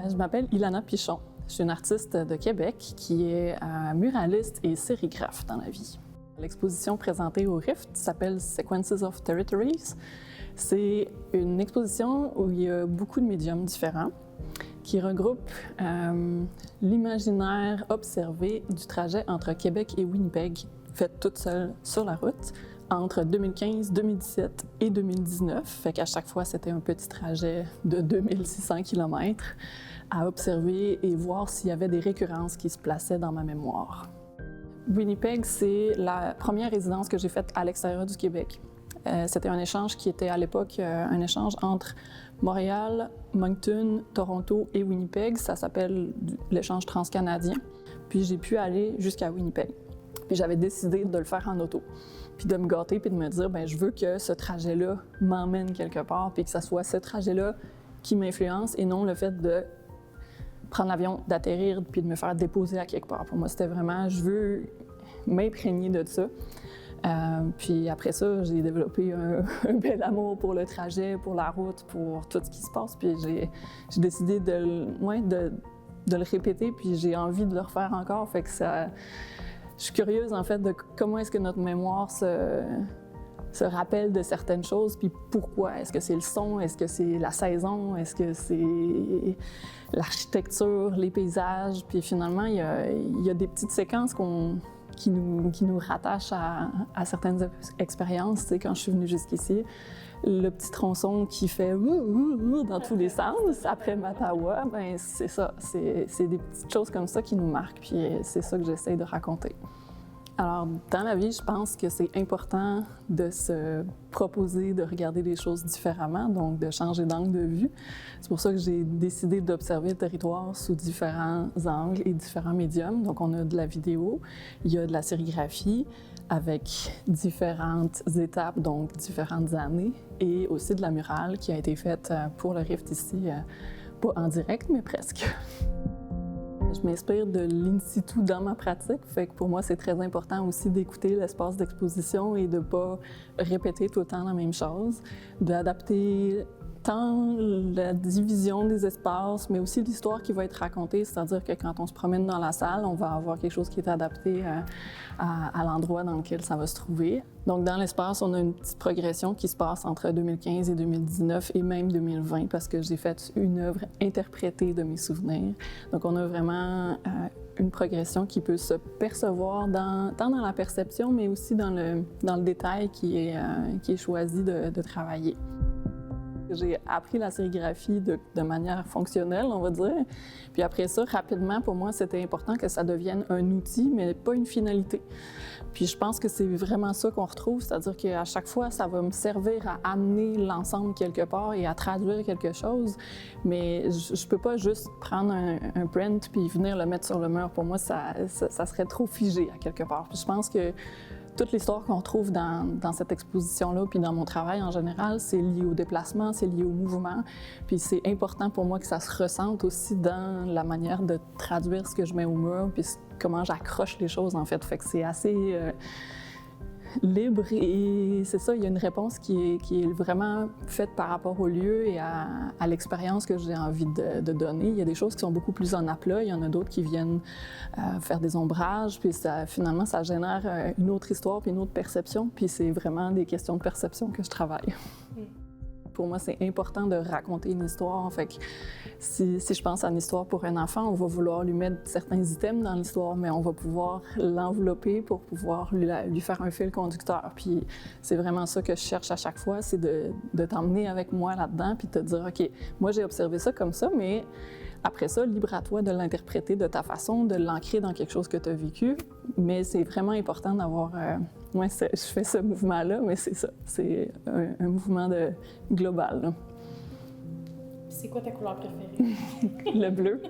Je m'appelle Ilana Pichon. Je suis une artiste de Québec qui est muraliste et sérigraphe dans la vie. L'exposition présentée au Rift s'appelle Sequences of Territories. C'est une exposition où il y a beaucoup de médiums différents qui regroupe l'imaginaire observé du trajet entre Québec et Winnipeg, fait toute seule sur la route, entre 2015, 2017 et 2019. Fait qu'à chaque fois, c'était un petit trajet de 2600 km à observer et voir s'il y avait des récurrences qui se plaçaient dans ma mémoire. Winnipeg, c'est la première résidence que j'ai faite à l'extérieur du Québec. C'était un échange qui était à l'époque un échange entre Montréal, Moncton, Toronto et Winnipeg. Ça s'appelle l'échange transcanadien. Puis j'ai pu aller jusqu'à Winnipeg. Puis j'avais décidé de le faire en auto. Puis de me gâter puis de me dire, bien, je veux que ce trajet-là m'emmène quelque part puis que ça soit ce trajet-là qui m'influence et non le fait de prendre l'avion, d'atterrir puis de me faire déposer à quelque part. Pour moi, c'était vraiment, je veux m'imprégner de ça. Puis après ça, j'ai développé un bel amour pour le trajet, pour la route, pour tout ce qui se passe. Puis j'ai décidé de le répéter, puis j'ai envie de le refaire encore. Fait que ça... Je suis curieuse, en fait, de comment est-ce que notre mémoire se rappelle de certaines choses, puis pourquoi. Est-ce que c'est le son? Est-ce que c'est la saison? Est-ce que c'est l'architecture, les paysages? Puis finalement, il y a des petites séquences qui nous rattachent à certaines expériences. Tu sais, quand je suis venue jusqu'ici, le petit tronçon qui fait dans tous les sens après Matawa, ben c'est ça. C'est des petites choses comme ça qui nous marquent, puis c'est ça que j'essaie de raconter. Alors, dans la vie, je pense que c'est important de se proposer de regarder les choses différemment, donc de changer d'angle de vue. C'est pour ça que j'ai décidé d'observer le territoire sous différents angles et différents médiums. Donc, on a de la vidéo, il y a de la sérigraphie avec différentes étapes, donc différentes années, et aussi de la murale qui a été faite pour le Rift ici, pas en direct, mais presque. Je m'inspire de l'in situ dans ma pratique, fait que pour moi, c'est très important aussi d'écouter l'espace d'exposition et de ne pas répéter tout le temps la même chose, d'adapter tant la division des espaces, mais aussi l'histoire qui va être racontée, c'est-à-dire que quand on se promène dans la salle, on va avoir quelque chose qui est adapté à l'endroit dans lequel ça va se trouver. Donc, dans l'espace, on a une petite progression qui se passe entre 2015 et 2019 et même 2020 parce que j'ai fait une œuvre interprétée de mes souvenirs. Donc, on a vraiment une progression qui peut se percevoir tant dans la perception, mais aussi dans le détail qui est choisi de travailler. J'ai appris la sérigraphie de manière fonctionnelle, on va dire. Puis après ça, rapidement, pour moi, c'était important que ça devienne un outil, mais pas une finalité. Puis je pense que c'est vraiment ça qu'on retrouve, c'est-à-dire qu'à chaque fois, ça va me servir à amener l'ensemble quelque part et à traduire quelque chose. Mais je peux pas juste prendre un print puis venir le mettre sur le mur. Pour moi, ça serait trop figé à quelque part. Puis je pense que toute l'histoire qu'on trouve dans cette exposition-là, puis dans mon travail en général, c'est lié au déplacement, c'est lié au mouvement. Puis c'est important pour moi que ça se ressente aussi dans la manière de traduire ce que je mets au mur, puis comment j'accroche les choses, en fait. Fait que c'est assez... libre et c'est ça, il y a une réponse qui est vraiment faite par rapport au lieu et à l'expérience que j'ai envie de donner. Il y a des choses qui sont beaucoup plus en aplat, il y en a d'autres qui viennent faire des ombrages, puis finalement, ça génère une autre histoire puis une autre perception, puis c'est vraiment des questions de perception que je travaille. Pour moi, c'est important de raconter une histoire. Fait que si je pense à une histoire pour un enfant, on va vouloir lui mettre certains items dans l'histoire, mais on va pouvoir l'envelopper pour pouvoir lui faire un fil conducteur. Puis c'est vraiment ça que je cherche à chaque fois, c'est de t'emmener avec moi là-dedans, puis de te dire, OK, moi j'ai observé ça comme ça, mais après ça, libre à toi de l'interpréter de ta façon, de l'ancrer dans quelque chose que tu as vécu. Mais c'est vraiment important d'avoir... Moi, je fais ce mouvement-là, mais c'est ça. C'est un mouvement global. Là. C'est quoi ta couleur préférée? Le bleu.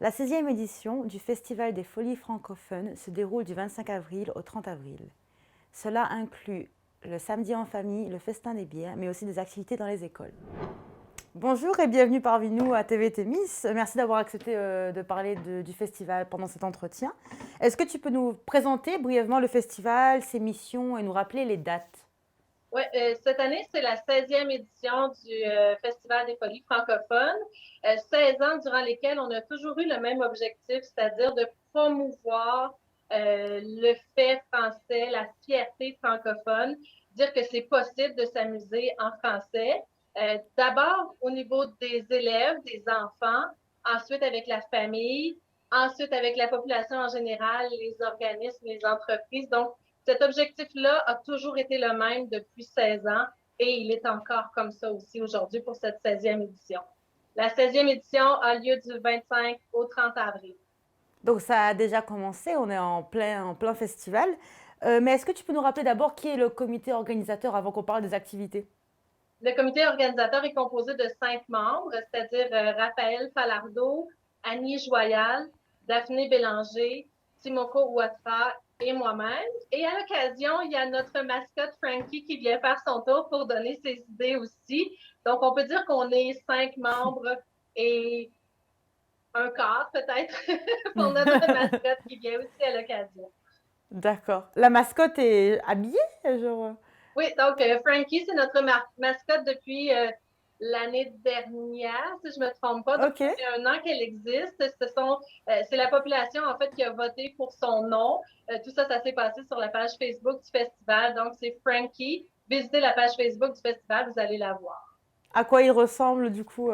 La 16e édition du Festival des Folies francophones se déroule du 25 avril au 30 avril. Cela inclut le samedi en famille, le festin des bières, mais aussi des activités dans les écoles. Bonjour et bienvenue parmi nous à TVT Miss. Merci d'avoir accepté de parler du festival pendant cet entretien. Est-ce que tu peux nous présenter brièvement le festival, ses missions et nous rappeler les dates? Oui, cette année, c'est la 16e édition du Festival des Folies francophones. 16 ans durant lesquels on a toujours eu le même objectif, c'est-à-dire de promouvoir le fait français, la fierté francophone, dire que c'est possible de s'amuser en français. D'abord au niveau des élèves, des enfants, ensuite avec la famille, ensuite avec la population en général, les organismes, les entreprises. Donc, cet objectif-là a toujours été le même depuis 16 ans et il est encore comme ça aussi aujourd'hui pour cette 16e édition. La 16e édition a lieu du 25 au 30 avril. Donc, ça a déjà commencé, on est en plein festival. Mais est-ce que tu peux nous rappeler d'abord qui est le comité organisateur avant qu'on parle des activités? Le comité organisateur est composé de 5 membres, c'est-à-dire Raphaël Falardeau, Annie Joyal, Daphné Bélanger, Timoko Ouattara et moi-même. Et à l'occasion, il y a notre mascotte Frankie qui vient faire son tour pour donner ses idées aussi. Donc, on peut dire qu'on est 5 membres et un quart peut-être pour notre mascotte qui vient aussi à l'occasion. D'accord. La mascotte est habillée, genre... Oui, donc Frankie, c'est notre mascotte depuis l'année dernière, si je ne me trompe pas. Donc, Okay. ça fait 1 an qu'elle existe. C'est la population, en fait, qui a voté pour son nom. Tout ça, ça s'est passé sur la page Facebook du festival. Donc, c'est Frankie. Visitez la page Facebook du festival, vous allez la voir. À quoi il ressemble, du coup,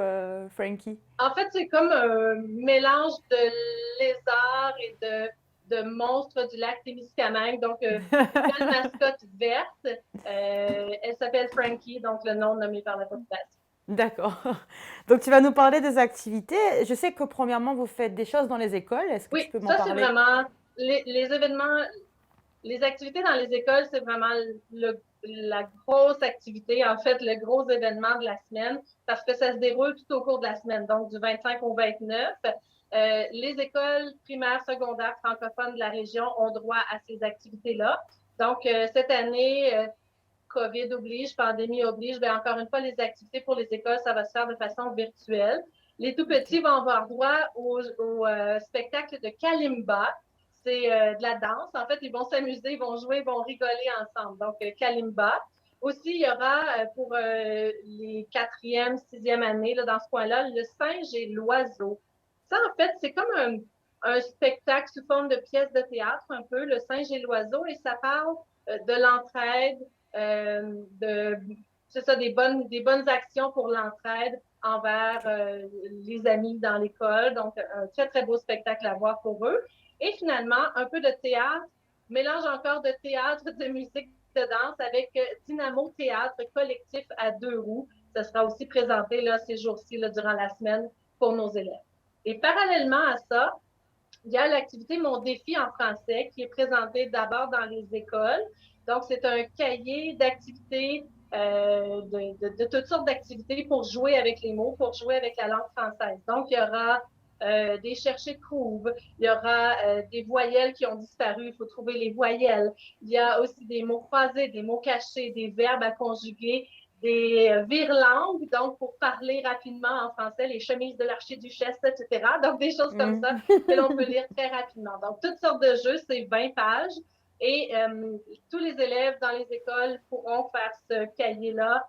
Frankie? En fait, c'est comme un mélange de lézard et de monstres du lac Témiscamingue. Donc, une mascotte verte. Elle s'appelle Frankie, donc le nom nommé par la population. D'accord. Donc, tu vas nous parler des activités. Je sais que, premièrement, vous faites des choses dans les écoles. Est-ce que tu peux m'en parler? Oui, ça, c'est vraiment les événements, les activités dans les écoles, c'est vraiment la grosse activité, en fait, le gros événement de la semaine, parce que ça se déroule tout au cours de la semaine, donc du 25 au 29. Les écoles primaires, secondaires francophones de la région ont droit à ces activités-là. Donc, cette année, COVID oblige, pandémie oblige, bien, encore une fois, les activités pour les écoles, ça va se faire de façon virtuelle. Les tout-petits vont avoir droit au spectacle de Kalimba. C'est de la danse. En fait, ils vont s'amuser, ils vont jouer, ils vont rigoler ensemble. Donc, Kalimba. Aussi, il y aura pour les 4e, 6e années, là, dans ce coin-là, le singe et l'oiseau. Ça, en fait, c'est comme un spectacle sous forme de pièce de théâtre, un peu, le singe et l'oiseau, et ça parle de l'entraide, c'est ça, des bonnes actions pour l'entraide envers les amis dans l'école. Donc, un très, très beau spectacle à voir pour eux. Et finalement, un peu de théâtre, mélange encore de théâtre, de musique, de danse avec Dynamo Théâtre collectif à 2 roues. Ça sera aussi présenté là, ces jours-ci là, durant la semaine pour nos élèves. Et parallèlement à ça, il y a l'activité Mon défi en français qui est présentée d'abord dans les écoles. Donc, c'est un cahier d'activités, de toutes sortes d'activités pour jouer avec les mots, pour jouer avec la langue française. Donc, il y aura des cherchés de trouve, il y aura des voyelles qui ont disparu, il faut trouver les voyelles. Il y a aussi des mots croisés, des mots cachés, des verbes à conjuguer, des virelangues, donc pour parler rapidement en français, les chemises de l'archiduchesse, etc. Donc, des choses comme ça que l'on peut lire très rapidement. Donc, toutes sortes de jeux, c'est 20 pages. Et tous les élèves dans les écoles pourront faire ce cahier-là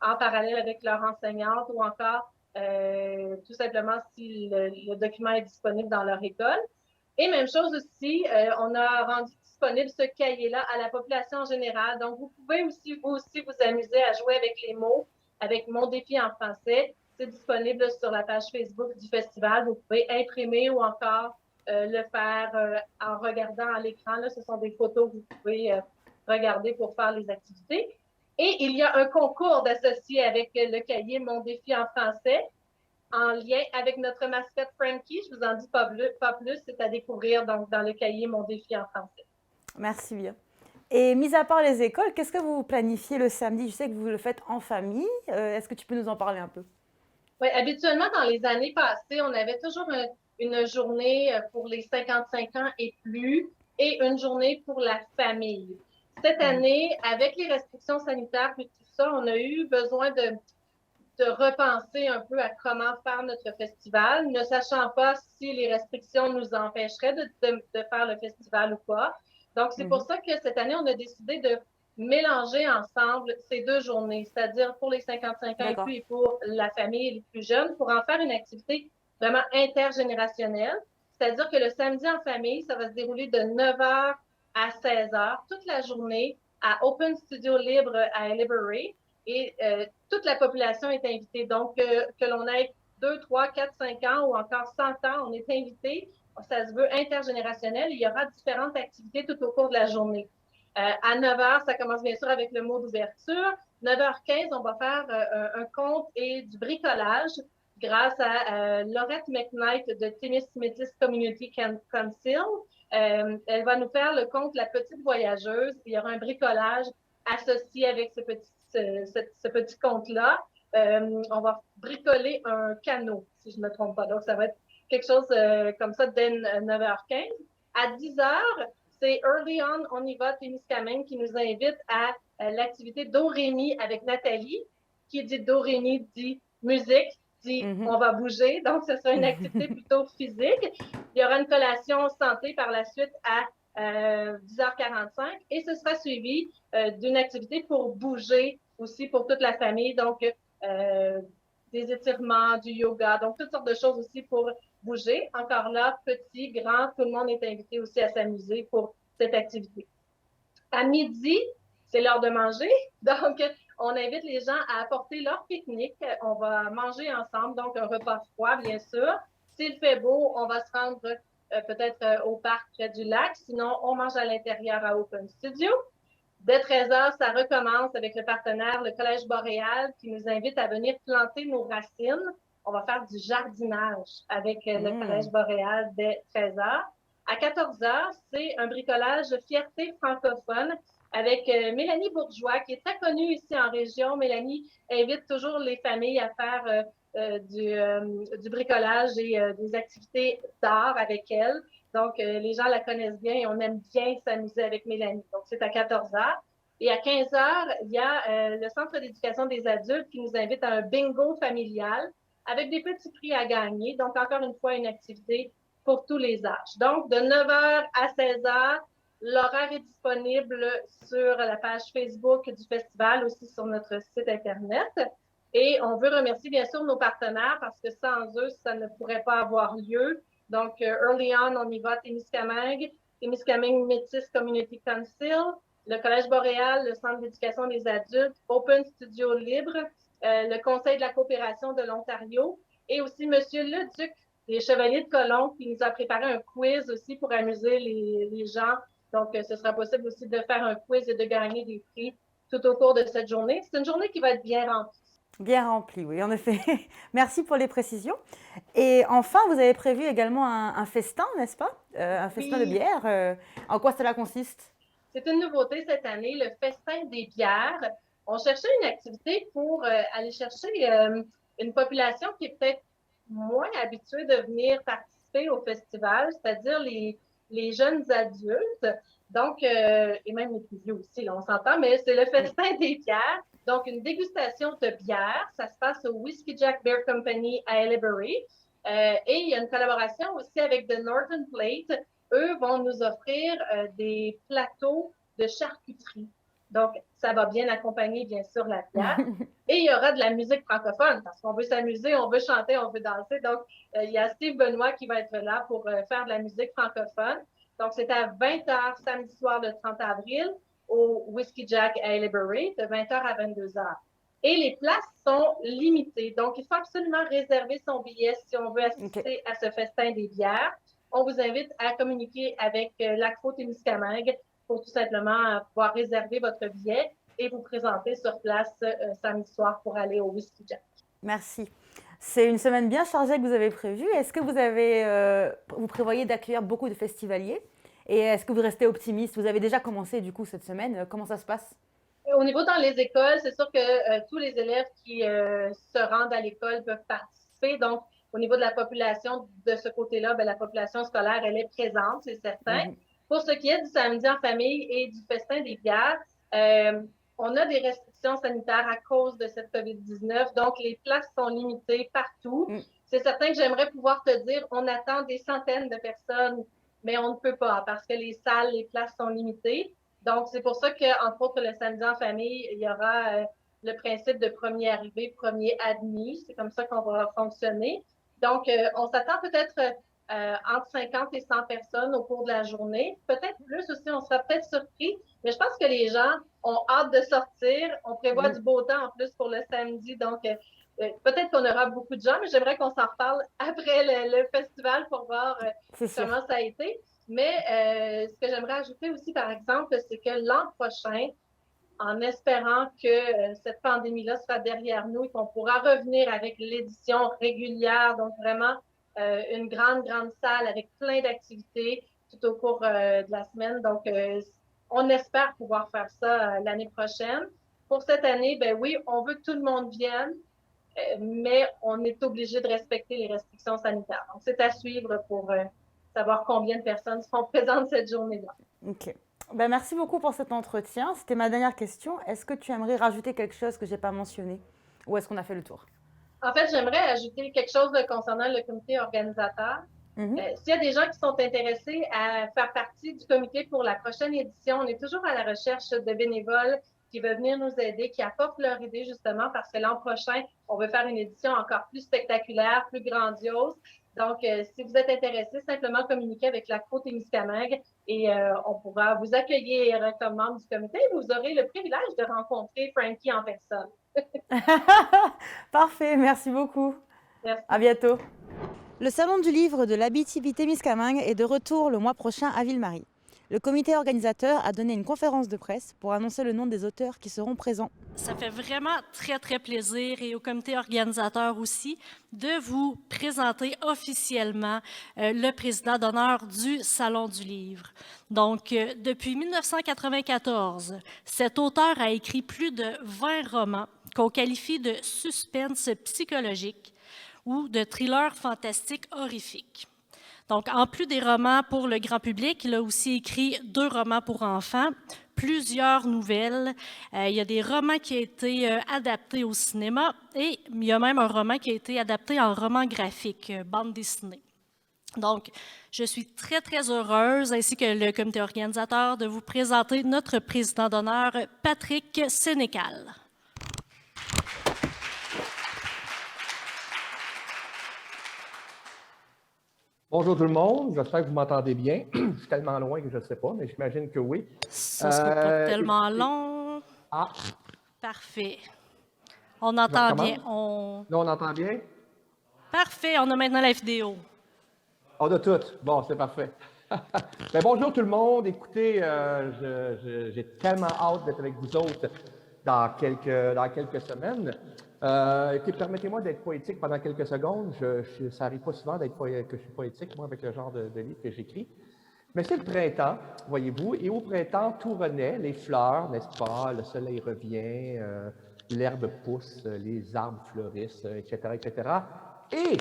en parallèle avec leur enseignante ou encore tout simplement si le document est disponible dans leur école. Et même chose aussi, on a rendu disponible ce cahier-là à la population en général. Donc, vous pouvez aussi vous amuser à jouer avec les mots, avec Mon défi en français. C'est disponible sur la page Facebook du festival. Vous pouvez imprimer ou encore le faire en regardant à l'écran. Là, ce sont des photos que vous pouvez regarder pour faire les activités. Et il y a un concours d'associer avec le cahier Mon défi en français en lien avec notre mascotte Frankie. Je vous en dis pas plus, c'est à découvrir donc, dans le cahier Mon défi en français. Merci bien. Et mis à part les écoles, qu'est-ce que vous planifiez le samedi? Je sais que vous le faites en famille. Est-ce que tu peux nous en parler un peu? Oui, habituellement, dans les années passées, on avait toujours une journée pour les 55 ans et plus et une journée pour la famille. Cette année, avec les restrictions sanitaires et tout ça, on a eu besoin de repenser un peu à comment faire notre festival, ne sachant pas si les restrictions nous empêcheraient de faire le festival ou pas. Donc, c'est pour ça que cette année, on a décidé de mélanger ensemble ces deux journées, c'est-à-dire pour les 55 ans et plus et pour la famille et les plus jeunes, pour en faire une activité vraiment intergénérationnelle. C'est-à-dire que le samedi en famille, ça va se dérouler de 9h à 16h, toute la journée, à Open Studio Libre à Library. Et toute la population est invitée. Donc, que l'on ait 2, 3, 4, 5 ans ou encore 100 ans, on est invité. Ça se veut intergénérationnel. Il y aura différentes activités tout au cours de la journée. À 9h, ça commence bien sûr avec le mot d'ouverture. 9h15, on va faire un conte et du bricolage grâce à Laurette McKnight de Témis Métis Community Council. Elle va nous faire le conte La Petite Voyageuse. Il y aura un bricolage associé avec ce petit conte-là. On va bricoler un canot, si je ne me trompe pas. Donc, ça va être quelque chose comme ça dès 9h15. À 10h, c'est Early On y va Témiscamingue qui nous invite à l'activité Do-Ré-Mi avec Nathalie. Qui dit Do-Ré-Mi dit musique, dit on va bouger. Donc, ce sera une activité plutôt physique. Il y aura une collation santé par la suite à 10h45 et ce sera suivi d'une activité pour bouger aussi pour toute la famille. Donc, des étirements, du yoga, donc toutes sortes de choses aussi pour bouger. Encore là, petit, grand, tout le monde est invité aussi à s'amuser pour cette activité. À midi, c'est l'heure de manger. Donc, on invite les gens à apporter leur pique-nique. On va manger ensemble, donc un repas froid, bien sûr. S'il fait beau, on va se rendre peut-être au parc près du lac. Sinon, on mange à l'intérieur à Open Studio. Dès 13h, ça recommence avec le partenaire, le Collège Boréal, qui nous invite à venir planter nos racines. On va faire du jardinage avec le Collège Boréal dès 13h. À 14h, c'est un bricolage fierté francophone avec Mélanie Bourgeois, qui est très connue ici en région. Mélanie invite toujours les familles à faire du bricolage et des activités d'art avec elle. Donc, les gens la connaissent bien et on aime bien s'amuser avec Mélanie. Donc, c'est à 14h. Et à 15h, il y a le Centre d'éducation des adultes qui nous invite à un bingo familial avec des petits prix à gagner. Donc, encore une fois, une activité pour tous les âges. Donc, de 9h à 16h, l'horaire est disponible sur la page Facebook du festival, aussi sur notre site Internet. Et on veut remercier bien sûr nos partenaires parce que sans eux, ça ne pourrait pas avoir lieu. Donc, Early On y va Témiscamingue, Témiscamingue Métis Community Council, le Collège Boréal, le Centre d'éducation des adultes, Open Studio Libre, le Conseil de la coopération de l'Ontario et aussi M. Leduc des Chevaliers de Colomb qui nous a préparé un quiz aussi pour amuser les gens. Donc, ce sera possible aussi de faire un quiz et de gagner des prix tout au cours de cette journée. C'est une journée qui va être bien remplie. Bien rempli, oui, en effet. Merci pour les précisions. Et enfin, vous avez prévu également un festin, n'est-ce pas? Un festin de bière. En quoi cela consiste? C'est une nouveauté cette année, le festin des bières. On cherchait une activité pour aller chercher une population qui est peut-être moins habituée de venir participer au festival, c'est-à-dire les jeunes adultes. Donc, et même les plus vieux aussi, là, on s'entend, mais c'est le festin des bières. Donc, une dégustation de bière. Ça se passe au Whiskey Jack Beer Company à Library. Et il y a une collaboration aussi avec The Northern Plate eux vont nous offrir des plateaux de charcuterie. Donc, ça va bien accompagner, bien sûr, la bière. Et il y aura de la musique francophone parce qu'on veut s'amuser, on veut chanter, on veut danser. Donc, il y a Steve Benoît qui va être là pour faire de la musique francophone. Donc, c'est à 20h samedi soir le 30 avril au Whiskey Jack à Haileybury, de 20h à 22h. Et les places sont limitées. Donc, il faut absolument réserver son billet si on veut assister à ce festin des bières. On vous invite à communiquer avec l'Acro-Témiscamingue pour tout simplement pouvoir réserver votre billet et vous présenter sur place samedi soir pour aller au Whiskey Jack. Merci. C'est une semaine bien chargée que vous avez prévue. Est-ce que vous prévoyez d'accueillir beaucoup de festivaliers? Et est-ce que vous restez optimiste? Vous avez déjà commencé du coup cette semaine. Comment ça se passe? Au niveau dans les écoles, c'est sûr que tous les élèves qui se rendent à l'école peuvent participer. Donc, au niveau de la population, de ce côté-là, la population scolaire, elle est présente, c'est certain. Pour ce qui est du samedi en famille et du festin des bières, on a des restrictions sanitaires à cause de cette COVID-19. Donc, les places sont limitées partout. C'est certain que j'aimerais pouvoir te dire, on attend des centaines de personnes, mais on ne peut pas parce que les salles, les places sont limitées. Donc, c'est pour ça qu'entre autres, le samedi en famille, il y aura le principe de premier arrivé, premier admis. C'est comme ça qu'on va fonctionner. Donc, on s'attend peut-être entre 50 et 100 personnes au cours de la journée. Peut-être plus aussi, on sera peut-être surpris. Mais je pense que les gens ont hâte de sortir. On prévoit du beau temps en plus pour le samedi. Donc, peut-être qu'on aura beaucoup de gens, mais j'aimerais qu'on s'en reparle après le festival pour voir comment ça a été. Mais ce que j'aimerais ajouter aussi, par exemple, c'est que l'an prochain, en espérant que cette pandémie-là sera derrière nous et qu'on pourra revenir avec l'édition régulière, donc vraiment une grande salle avec plein d'activités tout au cours de la semaine. Donc, on espère pouvoir faire ça l'année prochaine. Pour cette année, ben oui, on veut que tout le monde vienne, mais on est obligé de respecter les restrictions sanitaires. Donc, c'est à suivre pour savoir combien de personnes seront présentes cette journée-là. OK. Ben, merci beaucoup pour cet entretien. C'était ma dernière question. Est-ce que tu aimerais rajouter quelque chose que je n'ai pas mentionné? Ou est-ce qu'on a fait le tour? En fait, j'aimerais ajouter quelque chose concernant le comité organisateur. S'il y a des gens qui sont intéressés à faire partie du comité pour la prochaine édition, on est toujours à la recherche de bénévoles qui veulent venir nous aider, qui apportent leur idée justement parce que l'an prochain, on veut faire une édition encore plus spectaculaire, plus grandiose. Donc, si vous êtes intéressé, simplement communiquez avec l'Acro-Témiscamingue et on pourra vous accueillir comme membre du comité. Vous aurez le privilège de rencontrer Frankie en personne. Parfait, merci beaucoup. Merci. À bientôt. Le Salon du livre de l'Abitibi-Témiscamingue est de retour le mois prochain à Ville-Marie. Le comité organisateur a donné une conférence de presse pour annoncer le nom des auteurs qui seront présents. Ça fait vraiment très plaisir et au comité organisateur aussi de vous présenter officiellement le président d'honneur du Salon du livre. Donc, depuis 1994, cet auteur a écrit plus de 20 romans qu'on qualifie de suspense psychologique ou de thriller fantastique horrifique. Donc, en plus des romans pour le grand public, il a aussi écrit 2 romans pour enfants, plusieurs nouvelles. Il y a des romans qui ont été adaptés au cinéma et il y a même un roman qui a été adapté en roman graphique, bande dessinée. Donc, je suis très heureuse, ainsi que le comité organisateur, de vous présenter notre président d'honneur, Patrick Sénécal. Bonjour tout le monde, j'espère que vous m'entendez bien. Je suis tellement loin que je ne sais pas, mais j'imagine que oui. Ça ne sera pas tellement long. Ah. Parfait. On entend bien. Là, on entend bien? Parfait, on a maintenant la vidéo. On a tout. Bon, c'est parfait. Bien, bonjour tout le monde. Écoutez, j'ai tellement hâte d'être avec vous autres dans quelques semaines. Écoutez, permettez-moi d'être poétique pendant quelques secondes. Ça n'arrive pas souvent que je suis poétique, moi, avec le genre de livre que j'écris. Mais c'est le printemps, voyez-vous, et au printemps, tout renaît, les fleurs, n'est-ce pas, le soleil revient, l'herbe pousse, les arbres fleurissent, etc., etc. Et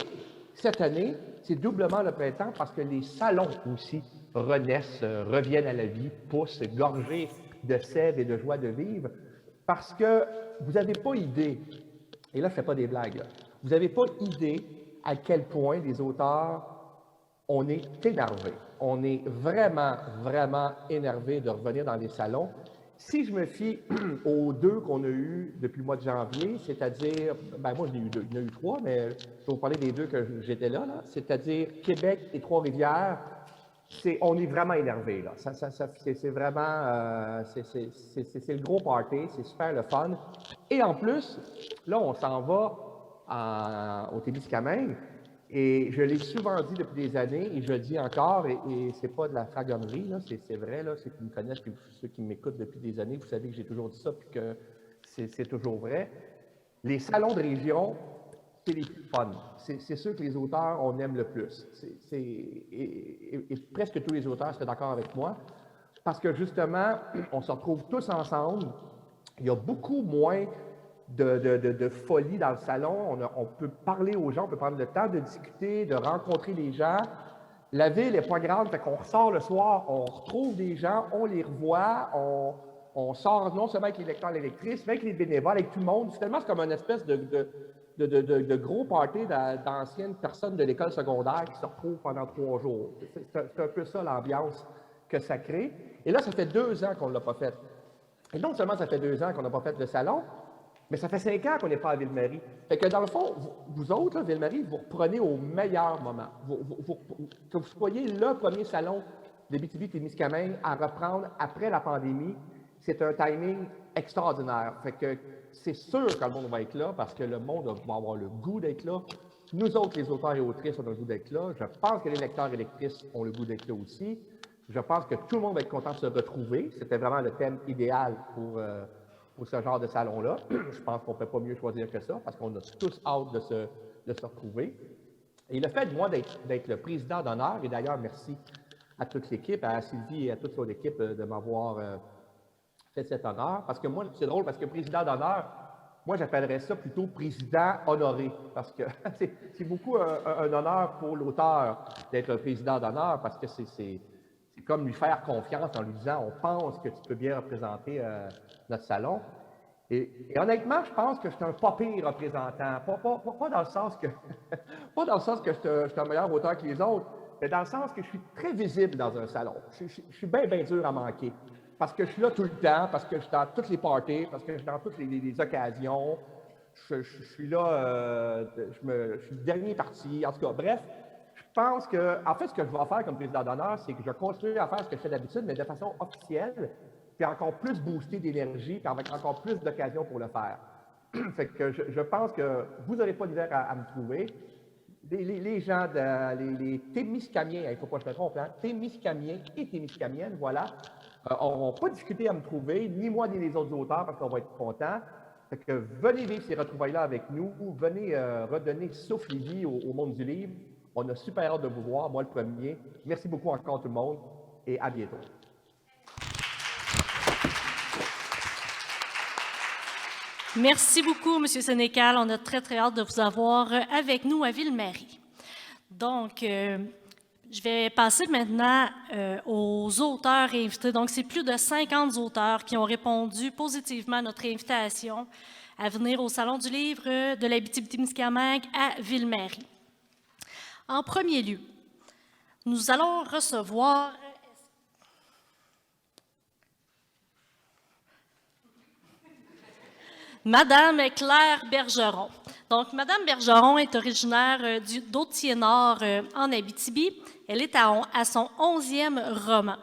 cette année, c'est doublement le printemps parce que les salons aussi renaissent, reviennent à la vie, poussent, gorgés de sève et de joie de vivre, parce que vous n'avez pas idée. Et là, je ne fais pas des blagues. Là. Vous n'avez pas idée à quel point les auteurs on est énervé. On est vraiment, vraiment énervé de revenir dans les salons. Si je me fie aux 2 qu'on a eus depuis le mois de janvier, c'est-à-dire, ben moi, il y en a eu 3, mais je vais vous parler des 2 que j'étais là, c'est-à-dire Québec et Trois-Rivières, on est vraiment énervé là. C'est vraiment, c'est le gros party, c'est super le fun. Et en plus, là, on s'en va au Témiscamingue. Et je l'ai souvent dit depuis des années, et je le dis encore, et c'est pas de la fragonnerie, c'est vrai, là, ceux qui me connaissent, puis ceux qui m'écoutent depuis des années, vous savez que j'ai toujours dit ça, puis que c'est toujours vrai. Les salons de région, c'est les plus fun. C'est ceux que les auteurs, on aime le plus. Et presque tous les auteurs seraient d'accord avec moi, parce que justement, on se retrouve tous ensemble, il y a beaucoup moins de folie dans le salon. On peut parler aux gens, on peut prendre le temps de discuter, de rencontrer les gens. La ville n'est pas grande, fait qu'on ressort le soir, on retrouve des gens, on les revoit, on sort non seulement avec les lecteurs et les lectrices, mais avec les bénévoles, avec tout le monde. Finalement, c'est comme une espèce de gros party d'anciennes personnes de l'école secondaire qui se retrouvent pendant 3 jours. C'est un peu ça l'ambiance que ça crée. Et là, ça fait 2 ans qu'on ne l'a pas fait. Et non seulement ça fait 2 ans qu'on n'a pas fait le salon, mais ça fait 5 ans qu'on n'est pas à Ville-Marie. Fait que dans le fond, vous autres, là, Ville-Marie, vous reprenez au meilleur moment. Que vous soyez le premier salon de Abitibi-Témiscamingue à reprendre après la pandémie, c'est un timing extraordinaire. Fait que c'est sûr que le monde va être là parce que le monde va avoir le goût d'être là. Nous autres, les auteurs et autrices, on a le goût d'être là. Je pense que les lecteurs et lectrices ont le goût d'être là aussi. Je pense que tout le monde va être content de se retrouver. C'était vraiment le thème idéal pour ce genre de salon-là. Je pense qu'on ne peut pas mieux choisir que ça, parce qu'on a tous hâte de se retrouver. Et le fait, moi, d'être le président d'honneur, et d'ailleurs, merci à toute l'équipe, à Sylvie et à toute son équipe de m'avoir fait cet honneur, parce que moi, c'est drôle, parce que président d'honneur, moi, j'appellerais ça plutôt président honoré, parce que c'est beaucoup un honneur pour l'auteur d'être un président d'honneur, parce que c'est comme lui faire confiance en lui disant « on pense que tu peux bien représenter notre salon ». Et honnêtement, je pense que je suis un pas pire représentant, pas dans le sens que pas dans le sens que je suis un meilleur auteur que les autres, mais dans le sens que je suis très visible dans un salon. Je suis bien dur à manquer, parce que je suis là tout le temps, parce que je suis dans toutes les parties, parce que je suis dans toutes les occasions. Je suis là, je suis le dernier parti, en tout cas, bref. Je pense que, en fait, ce que je vais faire comme président d'honneur, c'est que je vais continuer à faire ce que je fais d'habitude, mais de façon officielle, puis encore plus booster d'énergie, puis avec encore plus d'occasions pour le faire. Fait que je pense que vous n'aurez pas d'hiver à me trouver. Les gens, les Témiscamiens, il ne faut pas que je me trompe, hein, Témiscamiens et Témiscamiennes, voilà, n'auront pas discuté à me trouver, ni moi ni les autres auteurs, parce qu'on va être contents. Fait que venez vivre ces retrouvailles-là avec nous, ou venez redonner souffle et vie au monde du livre. On a super hâte de vous voir, moi le premier. Merci beaucoup encore tout le monde et à bientôt. Merci beaucoup, M. Sénécal. On a très, très hâte de vous avoir avec nous à Ville-Marie. Donc, je vais passer maintenant aux auteurs et invités. Donc, c'est plus de 50 auteurs qui ont répondu positivement à notre invitation à venir au Salon du livre de l'Abitibi-Témiscamingue à Ville-Marie. En premier lieu, nous allons recevoir Madame Claire Bergeron. Donc, Madame Bergeron est originaire d'Aultier-Nord en Abitibi. Elle est à son 11e roman.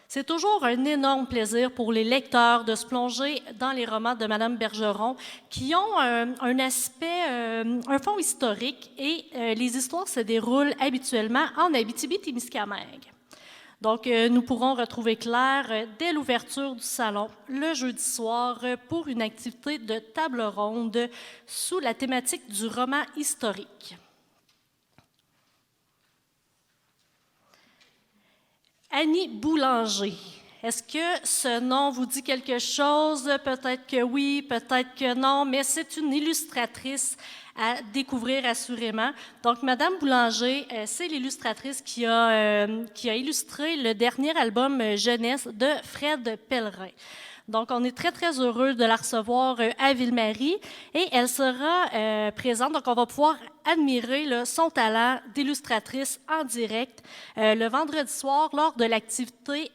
C'est toujours un énorme plaisir pour les lecteurs de se plonger dans les romans de Madame Bergeron qui ont un aspect, un fond historique et les histoires se déroulent habituellement en Abitibi-Témiscamingue. Donc, nous pourrons retrouver Claire dès l'ouverture du salon, le jeudi soir, pour une activité de table ronde sous la thématique du roman historique. Annie Boulanger. Est-ce que ce nom vous dit quelque chose? Peut-être que oui, peut-être que non, mais c'est une illustratrice à découvrir assurément. Donc, Madame Boulanger, c'est l'illustratrice qui a illustré le dernier album jeunesse de Fred Pellerin. Donc, on est très, très heureux de la recevoir à Ville-Marie et elle sera présente. Donc, on va pouvoir admirer là, son talent d'illustratrice en direct le vendredi soir lors de l'activité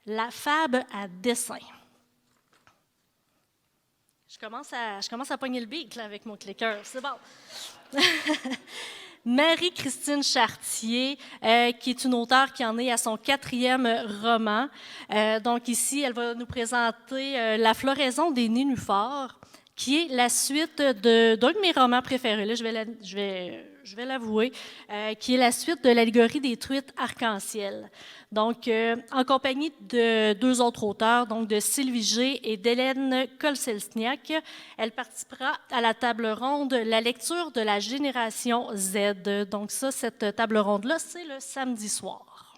La Fab à dessin. Je commence à pogner le beat là, avec mon clicker. C'est bon. Marie-Christine Chartier, qui est une auteure qui en est à son 4e roman. Donc ici, elle va nous présenter La floraison des nénuphars, qui est la suite d'un de mes romans préférés, là, je vais l'avouer, qui est la suite de l'allégorie des truites arc-en-ciel. Donc, en compagnie de 2 autres auteurs, donc de Sylvie G et d'Hélène Kolselsniak, elle participera à la table ronde La lecture de la génération Z. Donc ça, cette table ronde-là, c'est le samedi soir.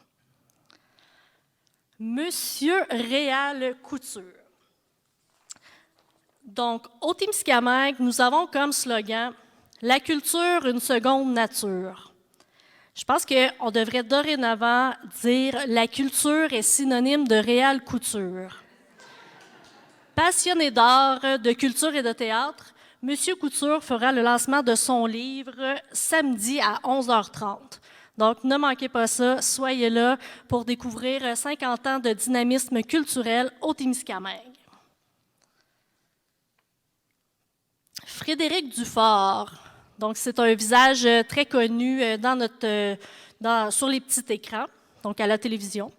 Monsieur Réal Couture. Donc, au Témiscamingue, nous avons comme slogan « La culture, une seconde nature ». Je pense qu'on devrait dorénavant dire « La culture est synonyme de Réal Couture ». Passionné d'art, de culture et de théâtre, M. Couture fera le lancement de son livre samedi à 11h30. Donc, ne manquez pas ça, soyez là pour découvrir 50 ans de dynamisme culturel au Témiscamingue. Frédéric Dufort. Donc, c'est un visage très connu sur les petits écrans, donc à la télévision,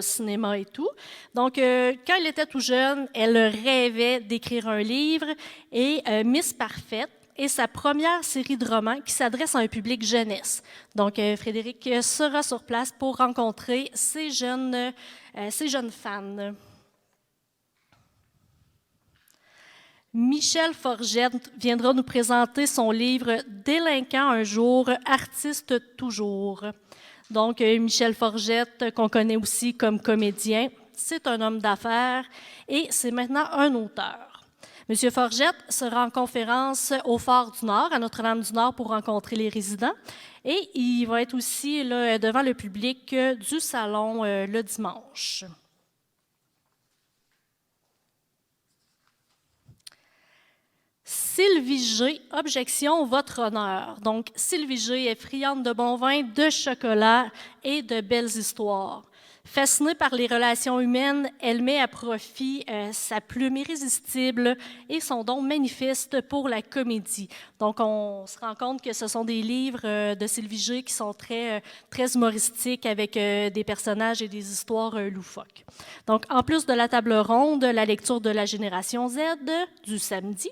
cinéma et tout. Donc, quand elle était tout jeune, elle rêvait d'écrire un livre et Miss Parfaite est sa première série de romans qui s'adresse à un public jeunesse. Donc, Frédéric sera sur place pour rencontrer ces jeunes fans. Michel Forgette viendra nous présenter son livre « Délinquant un jour, artiste toujours ». Donc, Michel Forgette, qu'on connaît aussi comme comédien, c'est un homme d'affaires et c'est maintenant un auteur. Monsieur Forgette sera en conférence au Phare du Nord, à Notre-Dame-du-Nord, pour rencontrer les résidents. Et il va être aussi là, devant le public du salon le dimanche. Sylvie G, objection, votre honneur. Donc, Sylvie G est friande de bon vin, de chocolat et de belles histoires. Fascinée par les relations humaines, elle met à profit sa plume irrésistible et son don manifeste pour la comédie. Donc, on se rend compte que ce sont des livres de Sylvie G qui sont très humoristiques avec des personnages et des histoires loufoques. Donc, en plus de la table ronde, la lecture de la génération Z du samedi,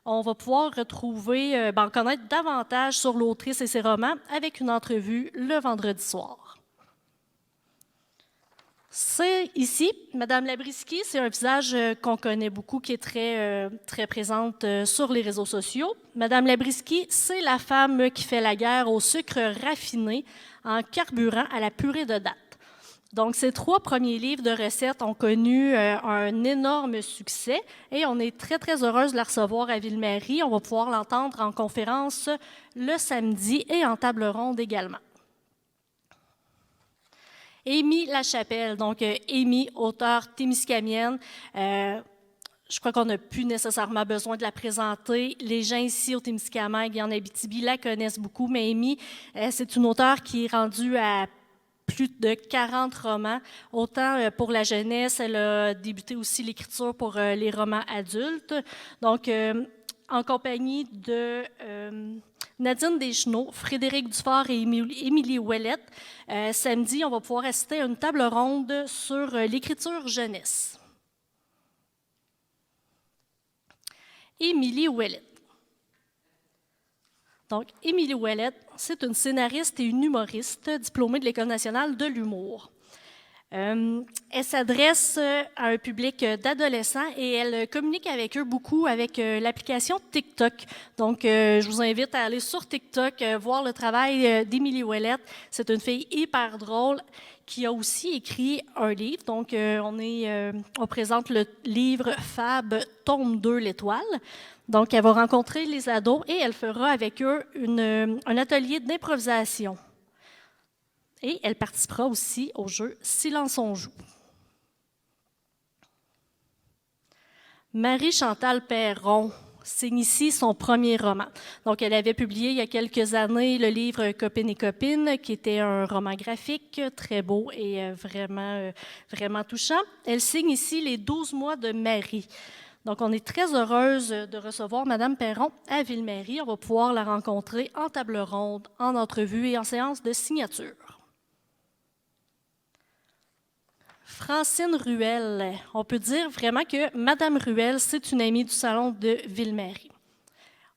on va pouvoir en connaître davantage sur l'autrice et ses romans avec une entrevue le vendredi soir. C'est ici, Madame Labrisky, c'est un visage qu'on connaît beaucoup, qui est très présente sur les réseaux sociaux. Madame Labrisky, c'est la femme qui fait la guerre au sucre raffiné en carburant à la purée de date. Donc, ces 3 premiers livres de recettes ont connu un énorme succès et on est très, très heureuse de la recevoir à Ville-Marie. On va pouvoir l'entendre en conférence le samedi et en table ronde également. Amy Lachapelle, donc Amy, auteure témiscamienne. Je crois qu'on n'a plus nécessairement besoin de la présenter. Les gens ici au Témiscamingue et en Abitibi la connaissent beaucoup, mais Amy, c'est une auteure qui est rendue à plus de 40 romans. Autant pour la jeunesse, elle a débuté aussi l'écriture pour les romans adultes. Donc, en compagnie de Nadine Deschenaux, Frédéric Dufort et Émilie Ouellette, samedi, on va pouvoir assister à une table ronde sur l'écriture jeunesse. Émilie Ouellette. Donc, Émilie Ouellette, c'est une scénariste et une humoriste diplômée de l'École nationale de l'humour. Elle s'adresse à un public d'adolescents et elle communique avec eux beaucoup avec l'application TikTok. Donc, je vous invite à aller sur TikTok, voir le travail d'Émilie Ouellette. C'est une fille hyper drôle qui a aussi écrit un livre. Donc, on présente le livre Fab, tome 2, l'étoile. Donc, elle va rencontrer les ados et elle fera avec eux un atelier d'improvisation. Et elle participera aussi au jeu Silence on joue. Marie-Chantal Perron signe ici son premier roman. Donc, elle avait publié il y a quelques années le livre « Copine et copine », qui était un roman graphique très beau et vraiment touchant. Elle signe ici les 12 mois de Marie. Donc, on est très heureuse de recevoir Mme Perron à Ville-Marie. On va pouvoir la rencontrer en table ronde, en entrevue et en séance de signature. Francine Ruel. On peut dire vraiment que Mme Ruel, c'est une amie du Salon de Ville-Marie.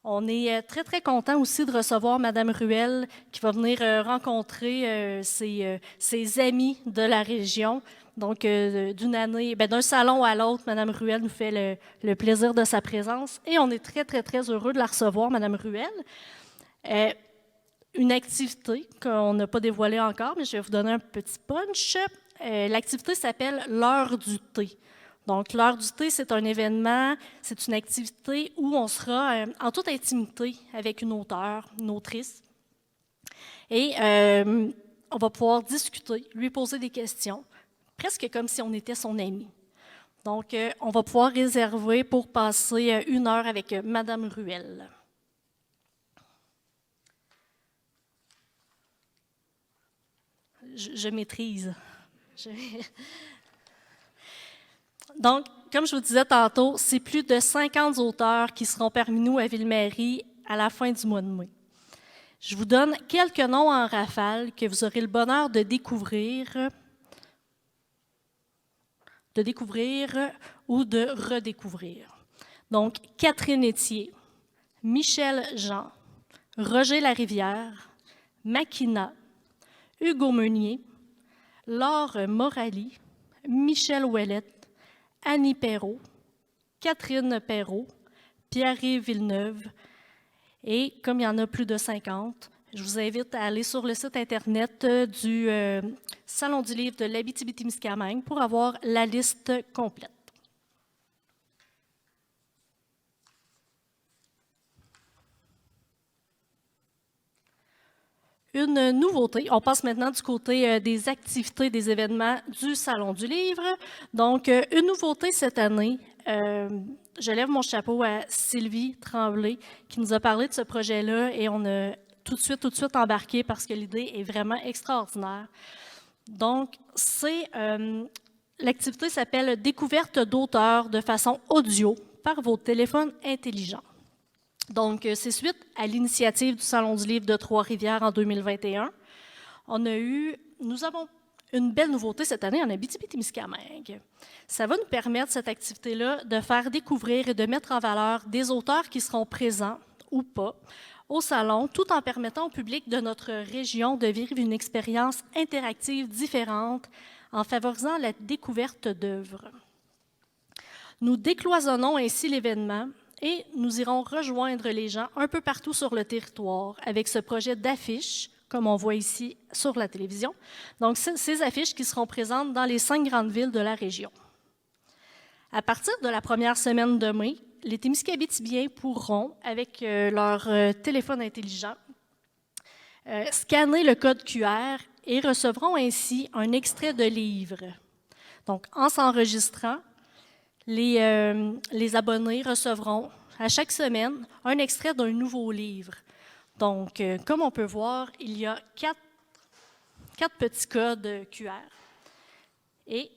On est très, très content aussi de recevoir Mme Ruel qui va venir rencontrer ses amis de la région. Donc, d'une année, d'un salon à l'autre, Mme Ruel nous fait le plaisir de sa présence et on est très, très, très heureux de la recevoir, Mme Ruel. Une activité qu'on n'a pas dévoilée encore, mais je vais vous donner un petit punch. L'activité s'appelle l'heure du thé. Donc, l'heure du thé, c'est un événement, c'est une activité où on sera en toute intimité avec une auteure, une autrice. Et on va pouvoir discuter, lui poser des questions, presque comme si on était son ami. Donc, on va pouvoir réserver pour passer 1 heure avec Mme Ruel. Je maîtrise. Donc, comme je vous disais tantôt, c'est plus de 50 auteurs qui seront parmi nous à Ville-Marie à la fin du mois de mai. Je vous donne quelques noms en rafale que vous aurez le bonheur de découvrir ou de redécouvrir. Donc, Catherine Etier, Michel Jean, Roger Larivière, Makina, Hugo Meunier, Laure Morali, Michel Ouellette, Annie Perrault, Catherine Perrault, Pierre-Yves Villeneuve. Et comme il y en a plus de 50, je vous invite à aller sur le site Internet du Salon du livre de l'Abitibi-Témiscamingue pour avoir la liste complète. Une nouveauté, on passe maintenant du côté des activités, des événements du Salon du livre. Donc, une nouveauté cette année, je lève mon chapeau à Sylvie Tremblay qui nous a parlé de ce projet-là et on a tout de suite embarqué parce que l'idée est vraiment extraordinaire. Donc, l'activité s'appelle « Découverte d'auteurs de façon audio par vos téléphones intelligents ». Donc, c'est suite à l'initiative du Salon du livre de Trois-Rivières en 2021. Nous avons une belle nouveauté cette année en Abitibi-Témiscamingue. Ça va nous permettre, cette activité-là, de faire découvrir et de mettre en valeur des auteurs qui seront présents ou pas au salon, tout en permettant au public de notre région de vivre une expérience interactive différente en favorisant la découverte d'œuvres. Nous décloisonnons ainsi l'événement et nous irons rejoindre les gens un peu partout sur le territoire avec ce projet d'affiches, comme on voit ici sur la télévision. Donc, ces affiches qui seront présentes dans les 5 grandes villes de la région. À partir de la première semaine de mai, les Témiscabitibiens pourront, avec leur téléphone intelligent, scanner le code QR et recevront ainsi un extrait de livre. Donc, en s'enregistrant, les abonnés recevront à chaque semaine un extrait d'un nouveau livre. Donc, comme on peut voir, il y a 4 petits codes QR. Et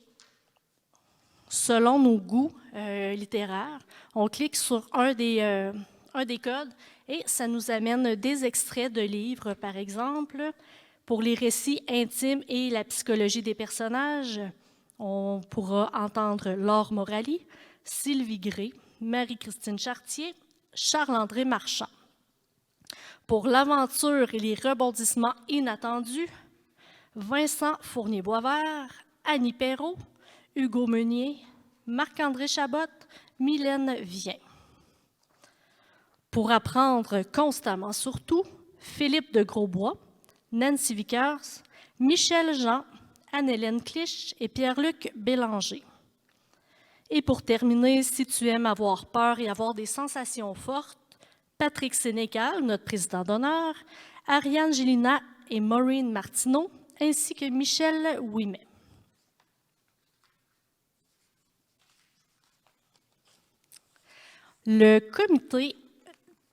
selon nos goûts littéraires, on clique sur un des codes et ça nous amène des extraits de livres, par exemple. Pour les récits intimes et la psychologie des personnages, on pourra entendre Laure Morali, Sylvie Gray, Marie-Christine Chartier, Charles-André Marchand. Pour l'aventure et les rebondissements inattendus, Vincent Fournier-Boisvert, Annie Perrault, Hugo Meunier, Marc-André Chabot, Mylène Vien. Pour apprendre constamment sur tout, Philippe de Grosbois, Nancy Vickers, Michel Jean, Anne-Hélène Clich et Pierre-Luc Bélanger. Et pour terminer, si tu aimes avoir peur et avoir des sensations fortes, Patrick Sénécal, notre président d'honneur, Ariane Gélina et Maureen Martineau, ainsi que Michel Ouimet. Le comité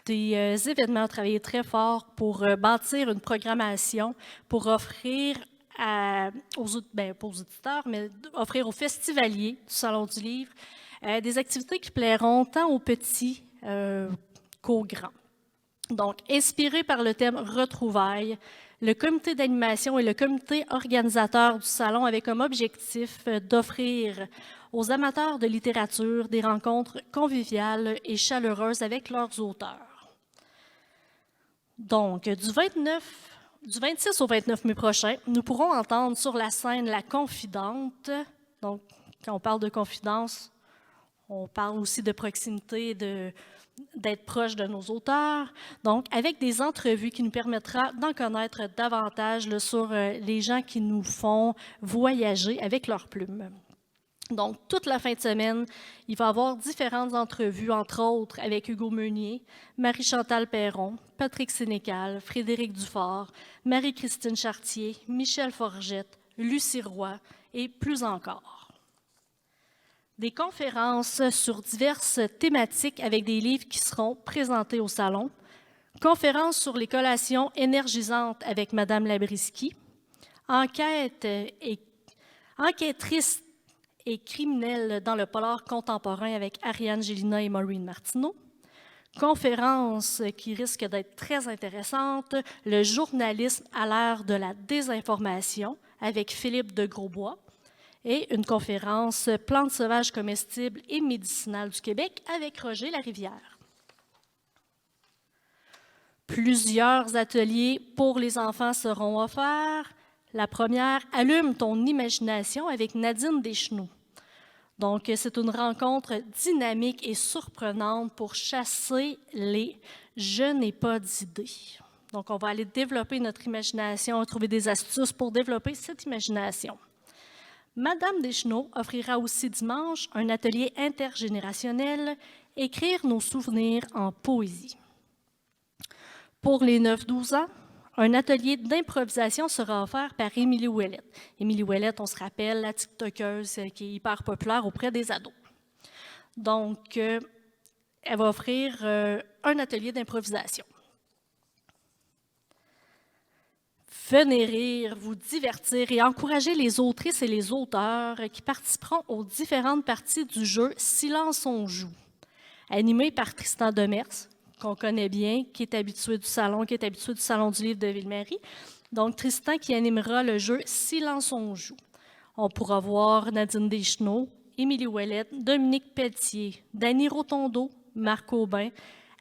des événements a travaillé très fort pour bâtir une programmation pour offrir pas aux auditeurs, mais offrir aux festivaliers du Salon du Livre des activités qui plairont tant aux petits qu'aux grands. Donc, inspiré par le thème « Retrouvailles », le comité d'animation et le comité organisateur du Salon avaient comme objectif d'offrir aux amateurs de littérature des rencontres conviviales et chaleureuses avec leurs auteurs. Donc, du 26 au 29 mai prochain, nous pourrons entendre sur la scène La Confidente. Donc, quand on parle de confidence, on parle aussi de proximité, d'être proche de nos auteurs. Donc, avec des entrevues qui nous permettra d'en connaître davantage sur les gens qui nous font voyager avec leurs plumes. Donc, toute la fin de semaine, il va y avoir différentes entrevues, entre autres avec Hugo Meunier, Marie-Chantal Perron, Patrick Sénécal, Frédéric Dufort, Marie-Christine Chartier, Michel Forgette, Lucie Roy et plus encore. Des conférences sur diverses thématiques avec des livres qui seront présentés au salon. Conférences sur les collations énergisantes avec Madame Labriski. Enquêtrice et criminelle dans le polar contemporain avec Ariane Gélina et Maureen Martineau. Conférence qui risque d'être très intéressante, le journalisme à l'ère de la désinformation avec Philippe de Grosbois. Et une conférence plantes sauvages comestibles et médicinales du Québec avec Roger Larivière. Plusieurs ateliers pour les enfants seront offerts. La première, Allume ton imagination avec Nadine Deschenaux. Donc, c'est une rencontre dynamique et surprenante pour chasser les « je n'ai pas d'idée ». Donc, on va aller développer notre imagination, trouver des astuces pour développer cette imagination. Madame Deschenaux offrira aussi dimanche un atelier intergénérationnel « Écrire nos souvenirs en poésie ». Pour les 9-12 ans, un atelier d'improvisation sera offert par Émilie Ouellette. Émilie Ouellette, on se rappelle, la tiktokeuse qui est hyper populaire auprès des ados. Donc, elle va offrir un atelier d'improvisation. Venez rire, vous divertir et encourager les autrices et les auteurs qui participeront aux différentes parties du jeu « Silence on joue », animé par Tristan Demers, qu'on connaît bien, qui est habitué du Salon du Livre de Ville-Marie. Donc, Tristan qui animera le jeu « Silence on joue ». On pourra voir Nadine Deschenaux, Émilie Ouellette, Dominique Pelletier, Dany Rotondo, Marc Aubin,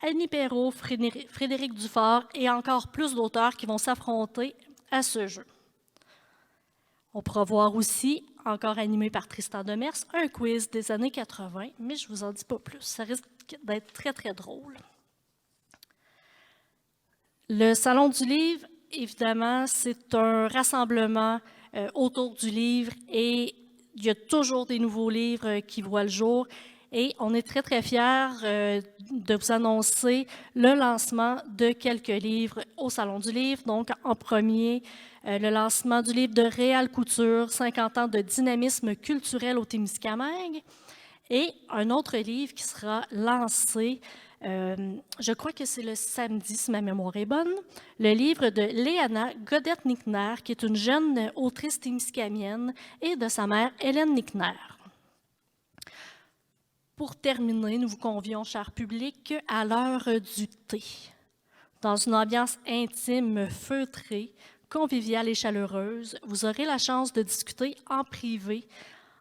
Annie Perrault, Frédéric Dufort et encore plus d'auteurs qui vont s'affronter à ce jeu. On pourra voir aussi, encore animé par Tristan Demers, un quiz des années 80, mais je ne vous en dis pas plus. Ça risque d'être très, très drôle. Le Salon du Livre, évidemment, c'est un rassemblement autour du livre et il y a toujours des nouveaux livres qui voient le jour. Et on est très, très fiers de vous annoncer le lancement de quelques livres au Salon du Livre. Donc, en premier, le lancement du livre de Réal Couture, 50 ans de dynamisme culturel au Témiscamingue. Et un autre livre qui sera lancé, je crois que c'est le samedi, si ma mémoire est bonne, le livre de Léana Godette-Nickner, qui est une jeune autrice témiscamienne, et de sa mère, Hélène Nickner. Pour terminer, nous vous convions, cher public, à l'heure du thé. Dans une ambiance intime, feutrée, conviviale et chaleureuse, vous aurez la chance de discuter en privé,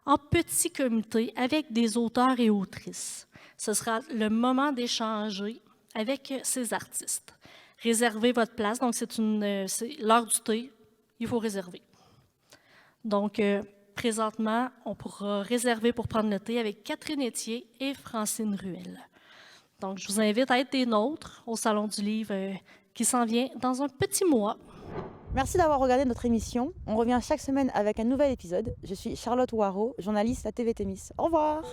en petit comité, avec des auteurs et autrices. Ce sera le moment d'échanger avec ces artistes. Réservez votre place, donc c'est l'heure du thé, il faut réserver. Donc, présentement, on pourra réserver pour prendre le thé avec Catherine Etier et Francine Ruel. Donc, je vous invite à être des nôtres au Salon du Livre qui s'en vient dans un petit mois. Merci d'avoir regardé notre émission. On revient chaque semaine avec un nouvel épisode. Je suis Charlotte Ouareau, journaliste à TV Témis. Au revoir!